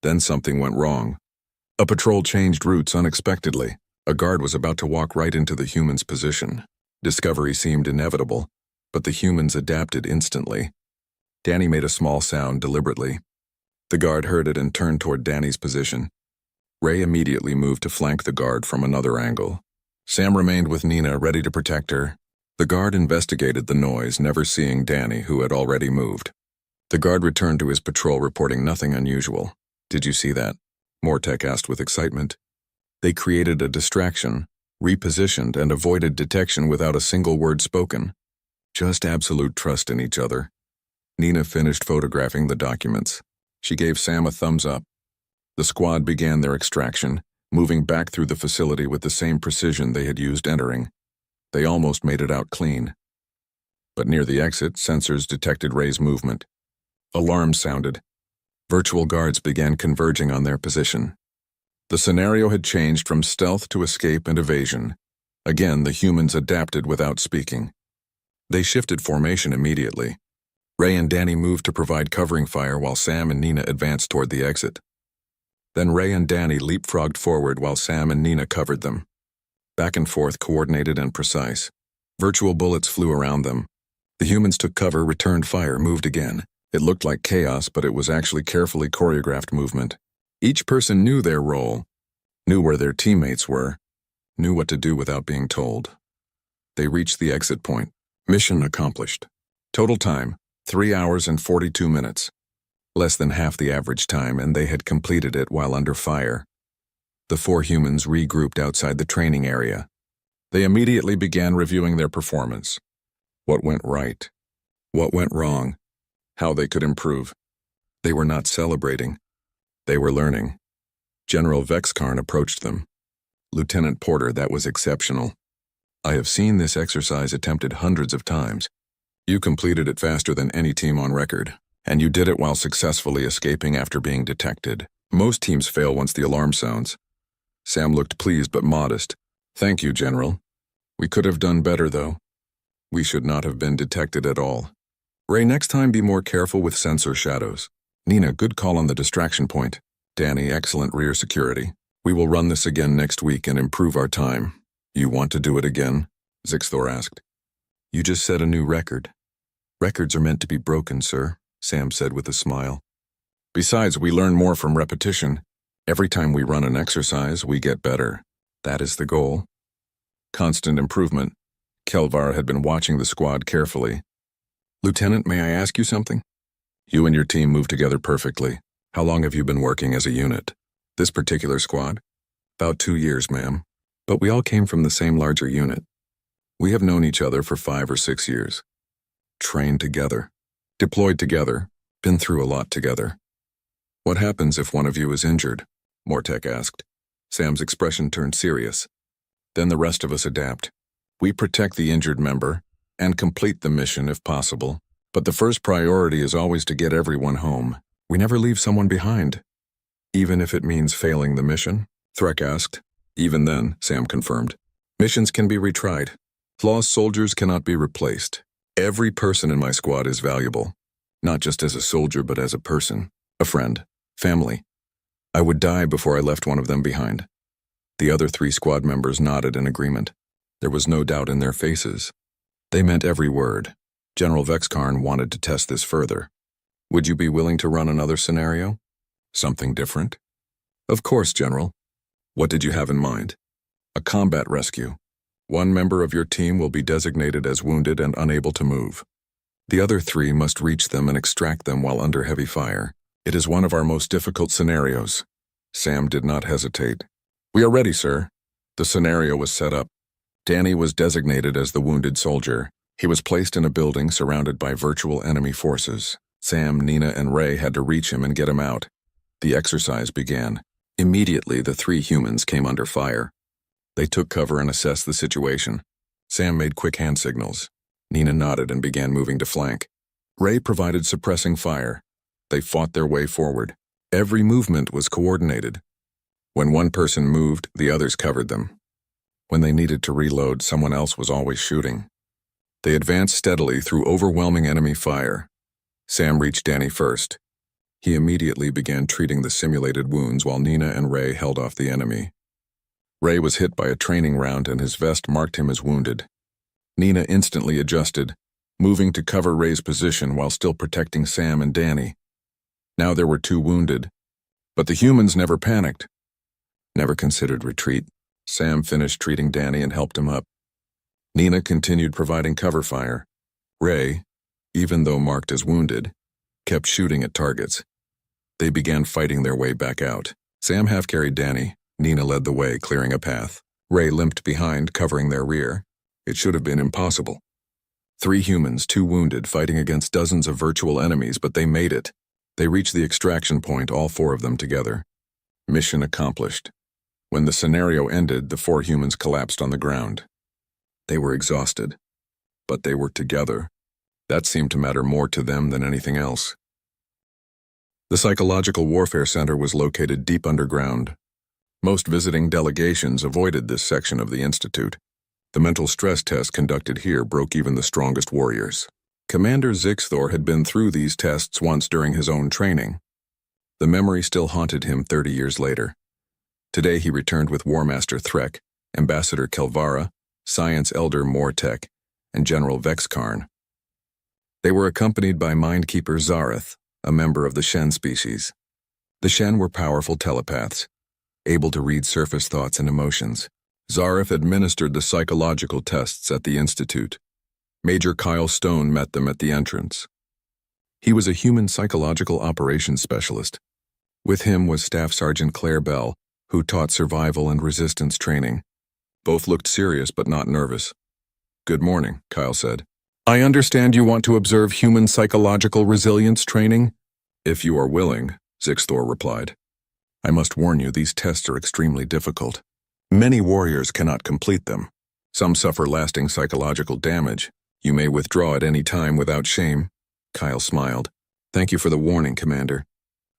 Then something went wrong. A patrol changed routes unexpectedly. A guard was about to walk right into the human's position. Discovery seemed inevitable, but the humans adapted instantly. Danny made a small sound deliberately. The guard heard it and turned toward Danny's position. Ray immediately moved to flank the guard from another angle. Sam remained with Nina, ready to protect her. The guard investigated the noise, never seeing Danny, who had already moved. The guard returned to his patrol, reporting nothing unusual. "Did you see that?" Mortek asked with excitement. They created a distraction, repositioned, and avoided detection without a single word spoken. Just absolute trust in each other. Nina finished photographing the documents. She gave Sam a thumbs up. The squad began their extraction, moving back through the facility with the same precision they had used entering. They almost made it out clean. But near the exit, sensors detected Ray's movement. Alarms sounded. Virtual guards began converging on their position. The scenario had changed from stealth to escape and evasion. Again, the humans adapted without speaking. They shifted formation immediately. Ray and Danny moved to provide covering fire while Sam and Nina advanced toward the exit. Then Ray and Danny leapfrogged forward while Sam and Nina covered them. Back and forth, coordinated and precise. Virtual bullets flew around them. The humans took cover, returned fire, moved again. It looked like chaos, but it was actually carefully choreographed movement. Each person knew their role, knew where their teammates were, knew what to do without being told. They reached the exit point. Mission accomplished. Total time, 3 hours and 42 minutes. Less than half the average time, and they had completed it while under fire. The 4 humans regrouped outside the training area. They immediately began reviewing their performance. What went right? What went wrong? How they could improve. They were not celebrating. They were learning. General Vexkarn approached them. Lieutenant Porter, that was exceptional. I have seen this exercise attempted hundreds of times. You completed it faster than any team on record, and you did it while successfully escaping after being detected. Most teams fail once the alarm sounds. Sam looked pleased but modest. Thank you, General. We could have done better, though. We should not have been detected at all. Ray, next time be more careful with sensor shadows. Nina, good call on the distraction point. Danny, excellent rear security. We will run this again next week and improve our time. You want to do it again? Zixthor asked. You just set a new record. Records are meant to be broken, sir, Sam said with a smile. Besides, we learn more from repetition. Every time we run an exercise, we get better. That is the goal. Constant improvement. Kelvar had been watching the squad carefully. Lieutenant, may I ask you something? You and your team moved together perfectly. How long have you been working as a unit? This particular squad? About 2 years, ma'am. But we all came from the same larger unit. We have known each other for 5 or 6 years. Trained together. Deployed together. Been through a lot together. What happens if one of you is injured? Mortek asked. Sam's expression turned serious. Then the rest of us adapt. We protect the injured member and complete the mission if possible. But the first priority is always to get everyone home. We never leave someone behind. Even if it means failing the mission? Threk asked. Even then, Sam confirmed. Missions can be retried. Lost soldiers cannot be replaced. Every person in my squad is valuable. Not just as a soldier, but as a person, a friend, family. I would die before I left one of them behind. The other 3 squad members nodded in agreement. There was no doubt in their faces. They meant every word. General Vexkarn wanted to test this further. Would you be willing to run another scenario? Something different? Of course, General. What did you have in mind? A combat rescue. 1 member of your team will be designated as wounded and unable to move. The other 3 must reach them and extract them while under heavy fire. It is one of our most difficult scenarios. Sam did not hesitate. We are ready, sir. The scenario was set up. Danny was designated as the wounded soldier. He was placed in a building surrounded by virtual enemy forces. Sam, Nina, and Ray had to reach him and get him out. The exercise began. Immediately, the 3 humans came under fire. They took cover and assessed the situation. Sam made quick hand signals. Nina nodded and began moving to flank. Ray provided suppressing fire. They fought their way forward. Every movement was coordinated. When one person moved, the others covered them. When they needed to reload, someone else was always shooting. They advanced steadily through overwhelming enemy fire. Sam reached Danny first. He immediately began treating the simulated wounds while Nina and Ray held off the enemy. Ray was hit by a training round and his vest marked him as wounded. Nina instantly adjusted, moving to cover Ray's position while still protecting Sam and Danny. Now there were 2 wounded, but the humans never panicked. Never considered retreat. Sam finished treating Danny and helped him up. Nina continued providing cover fire. Ray, even though marked as wounded, kept shooting at targets. They began fighting their way back out. Sam half-carried Danny. Nina led the way, clearing a path. Ray limped behind, covering their rear. It should have been impossible. 3 humans, 2 wounded, fighting against dozens of virtual enemies, but they made it. They reached the extraction point, all 4 of them together. Mission accomplished. When the scenario ended, the 4 humans collapsed on the ground. They were exhausted, but they were together. That seemed to matter more to them than anything else. The Psychological Warfare Center was located deep underground. Most visiting delegations avoided this section of the institute. The mental stress test conducted here broke even the strongest warriors. Commander Zixthor had been through these tests once during his own training. The memory still haunted him 30 years later. Today he returned with War Master Threk, Ambassador Kelvara, Science Elder Mortek, and General Vexkarn. They were accompanied by Mindkeeper Zareth, a member of the Shen species. The Shen were powerful telepaths, able to read surface thoughts and emotions. Zareth administered the psychological tests at the Institute. Major Kyle Stone met them at the entrance. He was a human psychological operations specialist. With him was Staff Sergeant Claire Bell, who taught survival and resistance training. Both looked serious but not nervous. "Good morning," Kyle said. "I understand you want to observe human psychological resilience training?" "If you are willing," Zixthor replied. "I must warn you, these tests are extremely difficult. Many warriors cannot complete them. Some suffer lasting psychological damage. You may withdraw at any time without shame." Kyle smiled. "Thank you for the warning, Commander.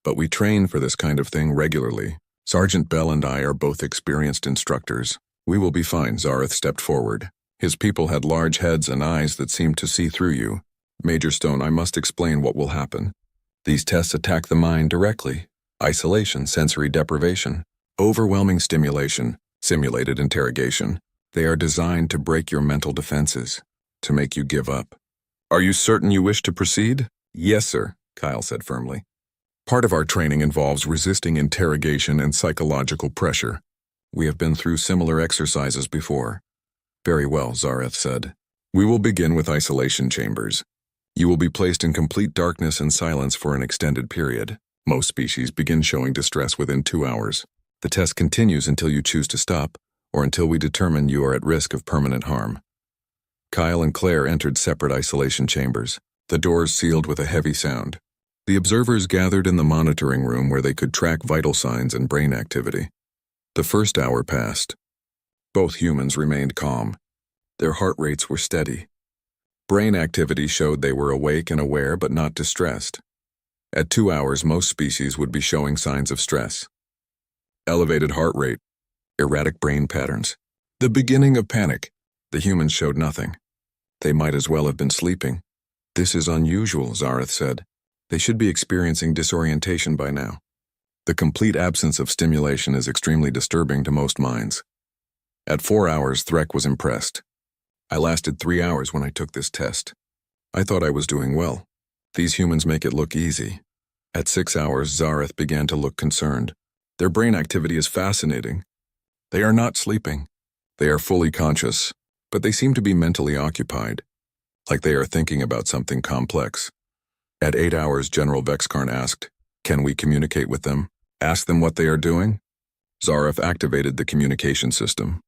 But we train for this kind of thing regularly. Sergeant Bell and I are both experienced instructors. We will be fine." Zareth stepped forward. His people had large heads and eyes that seemed to see through you. "Major Stone, I must explain what will happen. These tests attack the mind directly. Isolation, sensory deprivation, overwhelming stimulation, simulated interrogation. They are designed to break your mental defenses, to make you give up." "Are you certain you wish to proceed?" "Yes, sir," Kyle said firmly. "Part of our training involves resisting interrogation and psychological pressure. We have been through similar exercises before." "Very well," Zareth said. "We will begin with isolation chambers. You will be placed in complete darkness and silence for an extended period. Most species begin showing distress within 2 hours. The test continues until you choose to stop, or until we determine you are at risk of permanent harm." Kyle and Claire entered separate isolation chambers, the doors sealed with a heavy sound. The observers gathered in the monitoring room where they could track vital signs and brain activity. The first hour passed. Both humans remained calm. Their heart rates were steady. Brain activity showed they were awake and aware but not distressed. At 2 hours, most species would be showing signs of stress. Elevated heart rate, erratic brain patterns, the beginning of panic. The humans showed nothing. They might as well have been sleeping. "This is unusual," Zareth said. "They should be experiencing disorientation by now. The complete absence of stimulation is extremely disturbing to most minds." At 4 hours, Threk was impressed. "I lasted 3 hours when I took this test. I thought I was doing well. These humans make it look easy." At 6 hours, Zareth began to look concerned. "Their brain activity is fascinating. They are not sleeping. They are fully conscious, but they seem to be mentally occupied, like they are thinking about something complex." At 8 hours, General Vexkarn asked, "Can we communicate with them? Ask them what they are doing?" Zareth activated the communication system.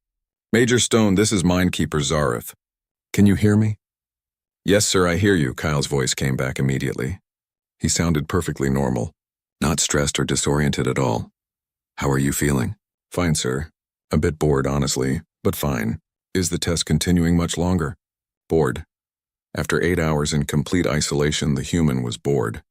"Major Stone, this is Mindkeeper Zareth. Can you hear me?" "Yes, sir, I hear you," Kyle's voice came back immediately. He sounded perfectly normal, not stressed or disoriented at all. "How are you feeling?" "Fine, sir. A bit bored, honestly, but fine." "Is the test continuing much longer?" "Bored." After 8 hours in complete isolation, the human was bored.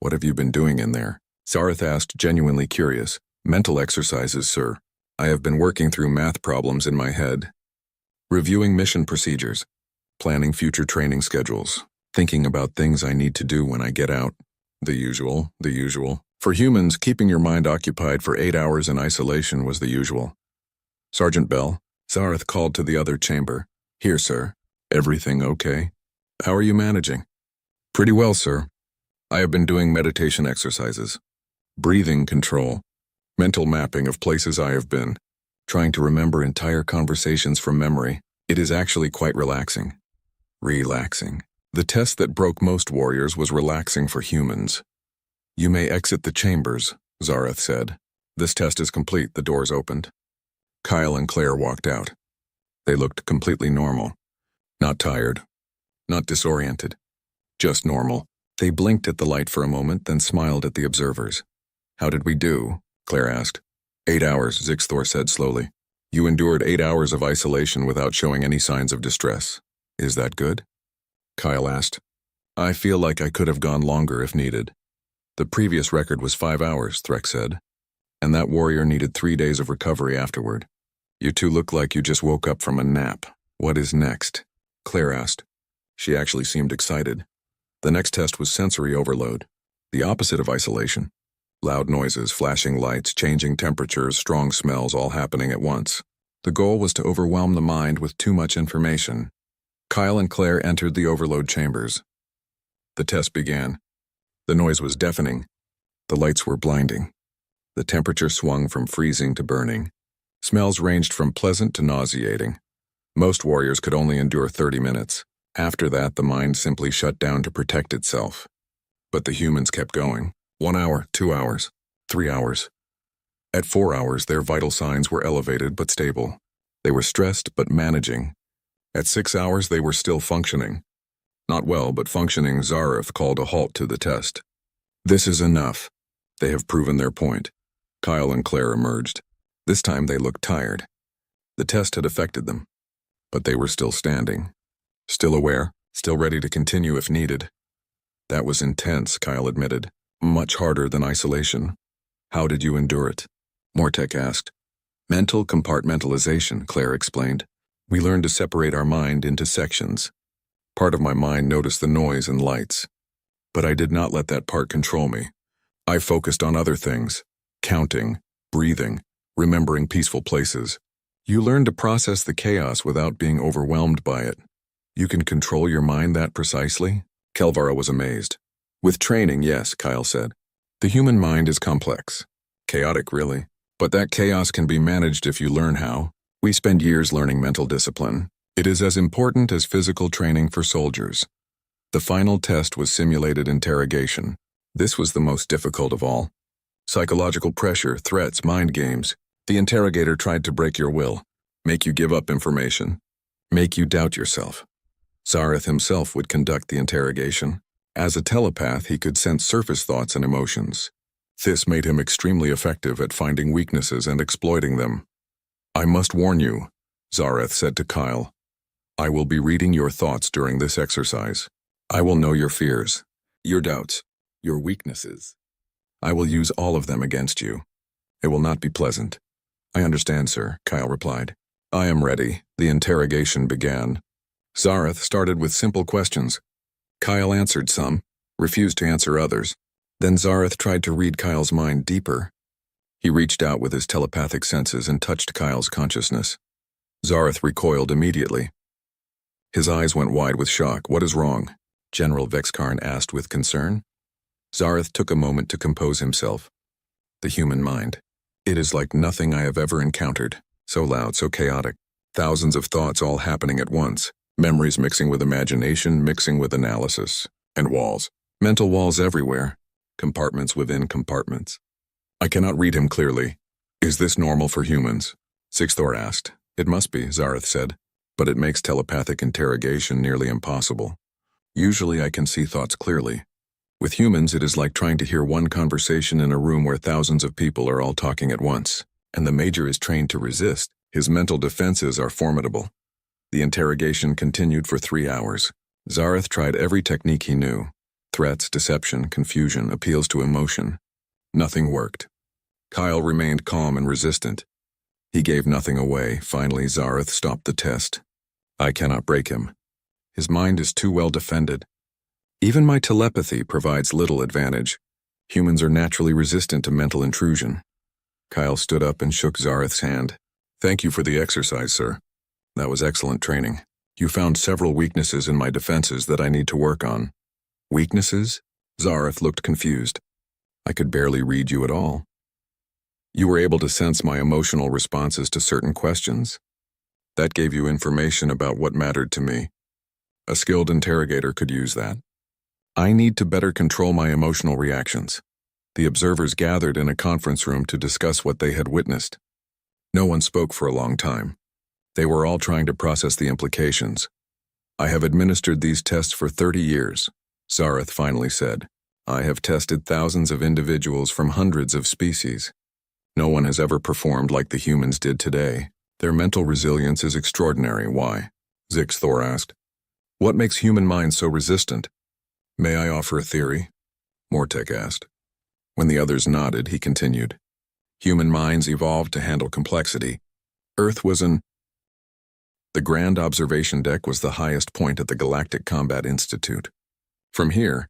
"What have you been doing in there?" Zareth asked, genuinely curious. "Mental exercises, sir. I have been working through math problems in my head, reviewing mission procedures, planning future training schedules, thinking about things I need to do when I get out. The usual. For humans, keeping your mind occupied for 8 hours in isolation was the usual." "Sergeant Bell," Zareth called to the other chamber. "Here, sir. Everything okay? How are you managing?" "Pretty well, sir. I have been doing meditation exercises, breathing control, mental mapping of places I have been, trying to remember entire conversations from memory. It is actually quite relaxing." Relaxing. The test that broke most warriors was relaxing for humans. "You may exit the chambers," Zareth said. "This test is complete." The doors opened. Kyle and Claire walked out. They looked completely normal. Not tired. Not disoriented. Just normal. They blinked at the light for a moment, then smiled at the observers. "How did we do?" Claire asked. 8 hours, Zixthor said slowly. "You endured 8 hours of isolation without showing any signs of distress. Is that good?" Kyle asked. "I feel like I could have gone longer if needed." "The previous record was 5 hours, Threk said." And that warrior needed 3 days of recovery afterward. You two look like you just woke up from a nap. What is next? Claire asked. She actually seemed excited. The next test was sensory overload, the opposite of isolation. Loud noises, flashing lights, changing temperatures, strong smells all happening at once. The goal was to overwhelm the mind with too much information. Kyle and Claire entered the overload chambers. The test began. The noise was deafening. The lights were blinding. The temperature swung from freezing to burning. Smells ranged from pleasant to nauseating. Most warriors could only endure 30 minutes. After that, the mind simply shut down to protect itself. But the humans kept going. 1 hour, 2 hours, 3 hours. At 4 hours, their vital signs were elevated but stable. They were stressed but managing. At 6 hours, they were still functioning. Not well, but functioning. Zareth called a halt to the test. This is enough. They have proven their point. Kyle and Claire emerged. This time they looked tired. The test had affected them. But they were still standing. Still aware, still ready to continue if needed. That was intense, Kyle admitted. Much harder than isolation. How did you endure it? Mortek asked. Mental compartmentalization, Claire explained. We learned to separate our mind into sections. Part of my mind noticed the noise and lights. But I did not let that part control me. I focused on other things. Counting, breathing, remembering peaceful places. You learn to process the chaos without being overwhelmed by it. You can control your mind that precisely? Kelvara was amazed. With training, yes, Kyle said. The human mind is complex. Chaotic, really. But that chaos can be managed if you learn how. We spend years learning mental discipline. It is as important as physical training for soldiers. The final test was simulated interrogation. This was the most difficult of all. Psychological pressure, threats, mind games. The interrogator tried to break your will, make you give up information, make you doubt yourself. Zareth himself would conduct the interrogation. As a telepath, he could sense surface thoughts and emotions. This made him extremely effective at finding weaknesses and exploiting them. I must warn you, Zareth said to Kyle. I will be reading your thoughts during this exercise. I will know your fears, your doubts, your weaknesses. I will use all of them against you. It will not be pleasant. I understand, sir, Kyle replied. I am ready. The interrogation began. Zareth started with simple questions. Kyle answered some, refused to answer others. Then Zareth tried to read Kyle's mind deeper. He reached out with his telepathic senses and touched Kyle's consciousness. Zareth recoiled immediately. His eyes went wide with shock. What is wrong? General Vexkarn asked with concern. Zareth took a moment to compose himself. The human mind. It is like nothing I have ever encountered. So loud, so chaotic. Thousands of thoughts all happening at once. Memories mixing with imagination, mixing with analysis. And walls. Mental walls everywhere. Compartments within compartments. I cannot read him clearly. Is this normal for humans? Sixthor asked. It must be, Zareth said. But it makes telepathic interrogation nearly impossible. Usually I can see thoughts clearly. With humans, it is like trying to hear one conversation in a room where thousands of people are all talking at once. And the Major is trained to resist. His mental defenses are formidable. The interrogation continued for 3 hours. Zareth tried every technique he knew. Threats, deception, confusion, appeals to emotion. Nothing worked. Kyle remained calm and resistant. He gave nothing away. Finally, Zareth stopped the test. I cannot break him. His mind is too well defended. Even my telepathy provides little advantage. Humans are naturally resistant to mental intrusion. Kyle stood up and shook Zareth's hand. Thank you for the exercise, sir. That was excellent training. You found several weaknesses in my defenses that I need to work on. Weaknesses? Zareth looked confused. I could barely read you at all. You were able to sense my emotional responses to certain questions. That gave you information about what mattered to me. A skilled interrogator could use that. I need to better control my emotional reactions. The observers gathered in a conference room to discuss what they had witnessed. No one spoke for a long time. They were all trying to process the implications. I have administered these tests for 30 years, Zareth finally said. I have tested thousands of individuals from hundreds of species. No one has ever performed like the humans did today. Their mental resilience is extraordinary. Why? Zixthor asked. What makes human minds so resistant? May I offer a theory? Mortek asked. When the others nodded, he continued. Human minds evolved to handle complexity. Earth was an... The Grand Observation Deck was the highest point at the Galactic Combat Institute. From here,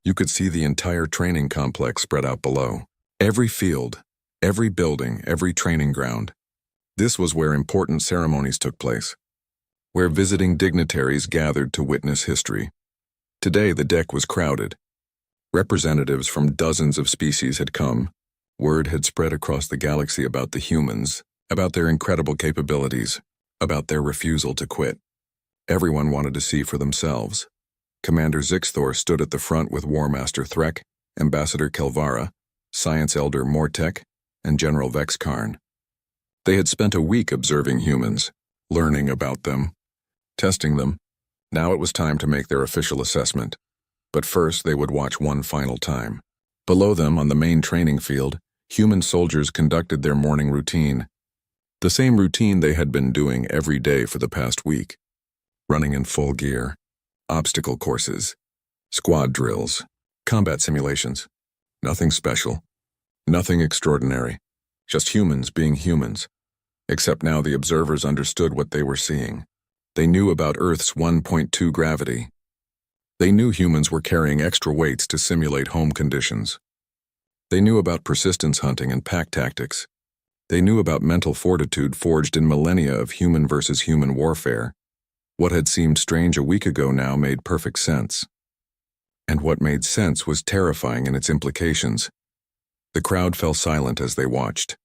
you could see the entire training complex spread out below. Every field, every building, every training ground. This was where important ceremonies took place, where visiting dignitaries gathered to witness history. Today, the deck was crowded. Representatives from dozens of species had come. Word had spread across the galaxy about the humans, about their incredible capabilities, about their refusal to quit. Everyone wanted to see for themselves. Commander Zixthor stood at the front with War Master Threk, Ambassador Kelvara, Science Elder Mortek, and General Vex Karn. They had spent a week observing humans, learning about them, testing them. Now it was time to make their official assessment. But first they would watch one final time. Below them, on the main training field, human soldiers conducted their morning routine. The same routine they had been doing every day for the past week. Running in full gear, obstacle courses, squad drills, combat simulations. Nothing special, nothing extraordinary, just humans being humans. Except now the observers understood what they were seeing. They knew about Earth's 1.2 gravity. They knew humans were carrying extra weights to simulate home conditions. They knew about persistence hunting and pack tactics. They knew about mental fortitude forged in millennia of human versus human warfare. What had seemed strange a week ago now made perfect sense. And what made sense was terrifying in its implications. The crowd fell silent as they watched.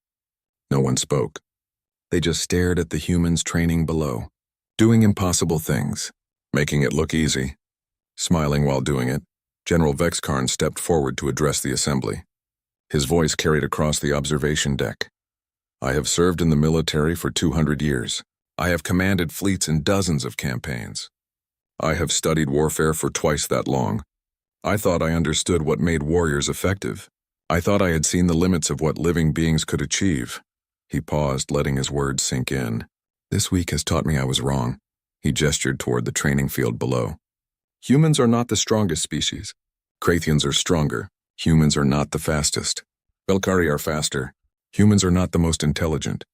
No one spoke. They just stared at the humans training below, doing impossible things, making it look easy. Smiling while doing it, General Vex Karn stepped forward to address the assembly. His voice carried across the observation deck. I have served in the military for 200 years. I have commanded fleets in dozens of campaigns. I have studied warfare for twice that long. I thought I understood what made warriors effective. I thought I had seen the limits of what living beings could achieve. He paused, letting his words sink in. This week has taught me I was wrong. He gestured toward the training field below. Humans are not the strongest species. Krathians are stronger. Humans are not the fastest. Belkari are faster. Humans are not the most intelligent.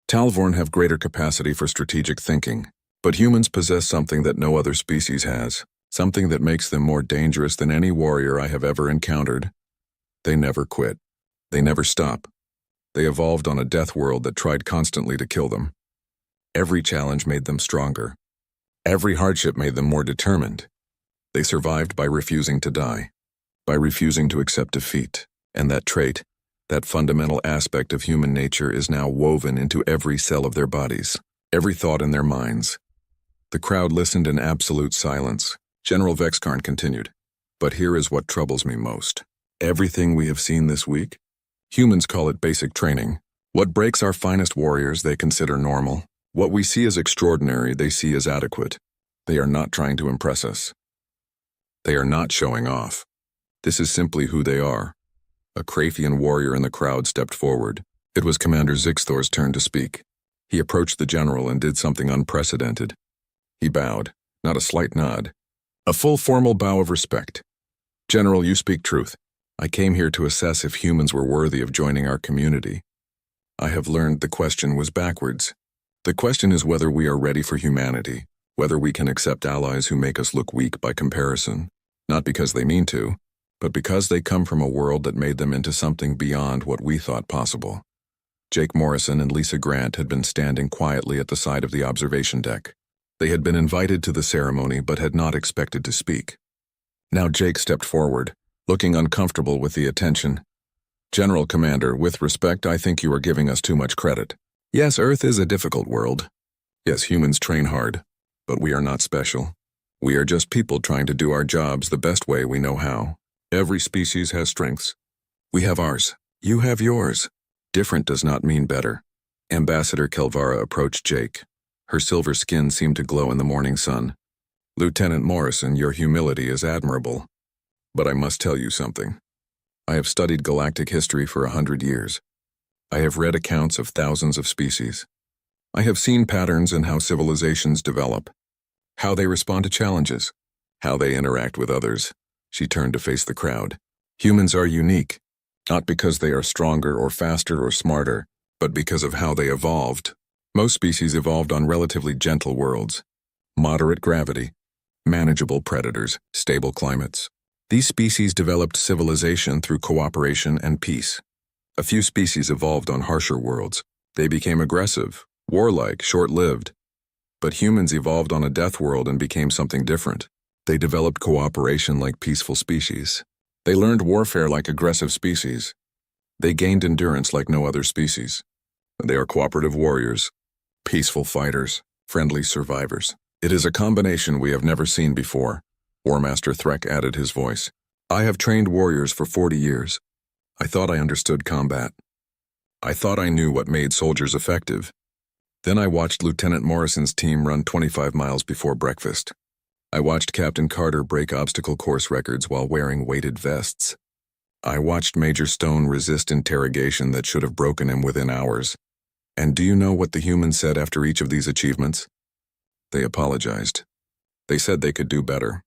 Talvorn have greater capacity for strategic thinking. But humans possess something that no other species has. Something that makes them more dangerous than any warrior I have ever encountered. They never quit. They never stop. They evolved on a death world that tried constantly to kill them. Every challenge made them stronger. Every hardship made them more determined. They survived by refusing to die, by refusing to accept defeat. And that trait, that fundamental aspect of human nature is now woven into every cell of their bodies, every thought in their minds. The crowd listened in absolute silence. General Vex Karn continued, but here is what troubles me most. Everything we have seen this week, humans call it basic training. What breaks our finest warriors they consider normal. What we see as extraordinary they see as adequate. They are not trying to impress us. They are not showing off. This is simply who they are. A Krathian warrior in the crowd stepped forward. It was Commander Zixthor's turn to speak. He approached the general and did something unprecedented. He bowed, not a slight nod. A full formal bow of respect. General, you speak truth. I came here to assess if humans were worthy of joining our community. I have learned the question was backwards. The question is whether we are ready for humanity, whether we can accept allies who make us look weak by comparison, not because they mean to, but because they come from a world that made them into something beyond what we thought possible. Jake Morrison and Lisa Grant had been standing quietly at the side of the observation deck. They had been invited to the ceremony but had not expected to speak. Now Jake stepped forward, looking uncomfortable with the attention. General Commander, with respect, I think you are giving us too much credit. Yes, Earth is a difficult world. Yes, humans train hard, but we are not special. We are just people trying to do our jobs the best way we know how. Every species has strengths. We have ours. You have yours. Different does not mean better. Ambassador Kelvara approached Jake. Her silver skin seemed to glow in the morning sun. Lieutenant Morrison, your humility is admirable. But I must tell you something. I have studied galactic history for 100 years. I have read accounts of thousands of species. I have seen patterns in how civilizations develop, how they respond to challenges, how they interact with others. She turned to face the crowd. Humans are unique. Not because they are stronger or faster or smarter, but because of how they evolved. Most species evolved on relatively gentle worlds. Moderate gravity, manageable predators, stable climates. These species developed civilization through cooperation and peace. A few species evolved on harsher worlds. They became aggressive, warlike, short-lived. But humans evolved on a death world and became something different. They developed cooperation like peaceful species. They learned warfare like aggressive species. They gained endurance like no other species. They are cooperative warriors, peaceful fighters, friendly survivors. It is a combination we have never seen before. War Master Threk added his voice. I have trained warriors for 40 years. I thought I understood combat. I thought I knew what made soldiers effective. Then I watched Lieutenant Morrison's team run 25 miles before breakfast. I watched Captain Carter break obstacle course records while wearing weighted vests. I watched Major Stone resist interrogation that should have broken him within hours. And do you know what the humans said after each of these achievements? They apologized. They said they could do better.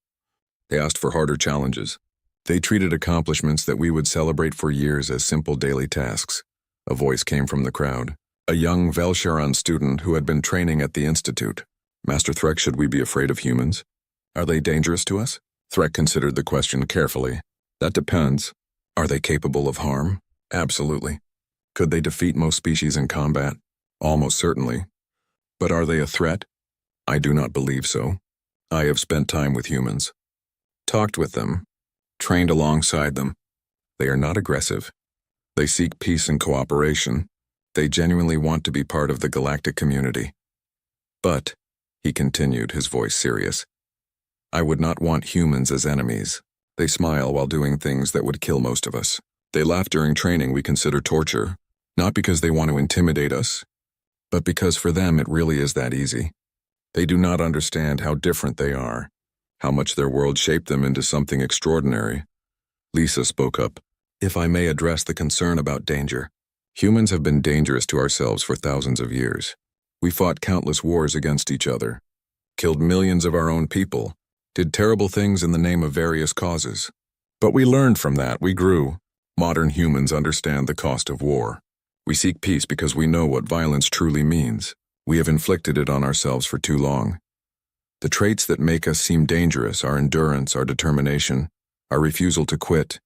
They asked for harder challenges. They treated accomplishments that we would celebrate for years as simple daily tasks. A voice came from the crowd. A young Velsharan student who had been training at the Institute. Master Threk, should we be afraid of humans? Are they dangerous to us? Threk considered the question carefully. That depends. Are they capable of harm? Absolutely. Could they defeat most species in combat? Almost certainly. But are they a threat? I do not believe so. I have spent time with humans. Talked with them. Trained alongside them. They are not aggressive. They seek peace and cooperation. They genuinely want to be part of the galactic community. But, he continued, his voice serious, I would not want humans as enemies. They smile while doing things that would kill most of us. They laugh during training we consider torture, not because they want to intimidate us, but because for them it really is that easy. They do not understand how different they are, how much their world shaped them into something extraordinary. Lisa spoke up. If I may address the concern about danger. Humans have been dangerous to ourselves for thousands of years. We fought countless wars against each other, killed millions of our own people, did terrible things in the name of various causes. But we learned from that, we grew. Modern humans understand the cost of war. We seek peace because we know what violence truly means. We have inflicted it on ourselves for too long. The traits that make us seem dangerous, our endurance, our determination, our refusal to quit,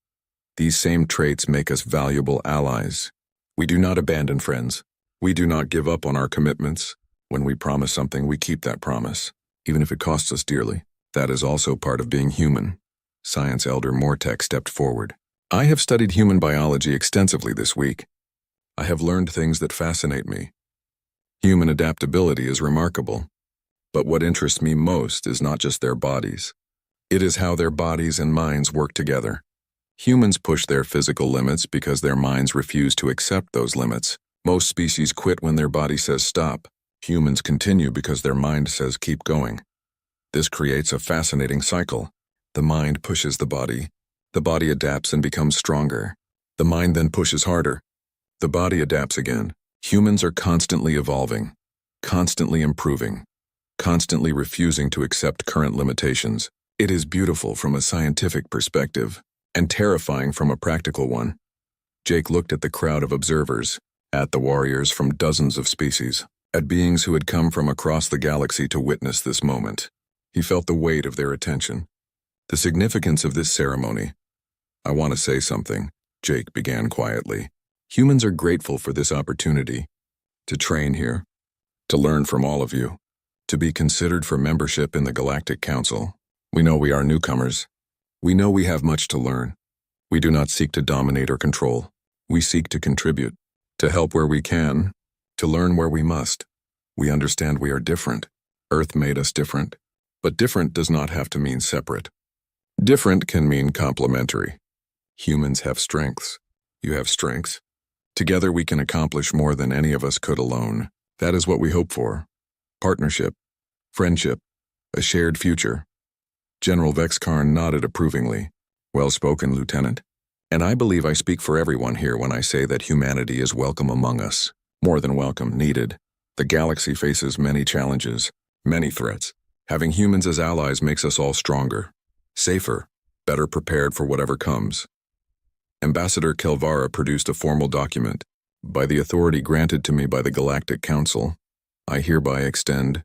these same traits make us valuable allies. We do not abandon friends. We do not give up on our commitments. When we promise something, we keep that promise, even if it costs us dearly. That is also part of being human. Science Elder Mortek stepped forward. I have studied human biology extensively this week. I have learned things that fascinate me. Human adaptability is remarkable. But what interests me most is not just their bodies. It is how their bodies and minds work together. Humans push their physical limits because their minds refuse to accept those limits. Most species quit when their body says stop. Humans continue because their mind says keep going. This creates a fascinating cycle. The mind pushes the body adapts and becomes stronger. The mind then pushes harder. The body adapts again. Humans are constantly evolving, constantly improving, constantly refusing to accept current limitations. It is beautiful from a scientific perspective, and terrifying from a practical one. Jake looked at the crowd of observers, at the warriors from dozens of species, at beings who had come from across the galaxy to witness this moment. He felt the weight of their attention. The significance of this ceremony. I want to say something, Jake began quietly. Humans are grateful for this opportunity to train here, to learn from all of you, to be considered for membership in the Galactic Council. We know we are newcomers. We know we have much to learn. We do not seek to dominate or control. We seek to contribute, to help where we can, to learn where we must. We understand we are different. Earth made us different. But different does not have to mean separate. Different can mean complementary. Humans have strengths. You have strengths. Together we can accomplish more than any of us could alone. That is what we hope for. Partnership, friendship, a shared future. General Vexkarn nodded approvingly. Well spoken, Lieutenant. And I believe I speak for everyone here when I say that humanity is welcome among us. More than welcome, needed. The galaxy faces many challenges, many threats. Having humans as allies makes us all stronger, safer, better prepared for whatever comes. Ambassador Kelvara produced a formal document. By the authority granted to me by the Galactic Council, I hereby extend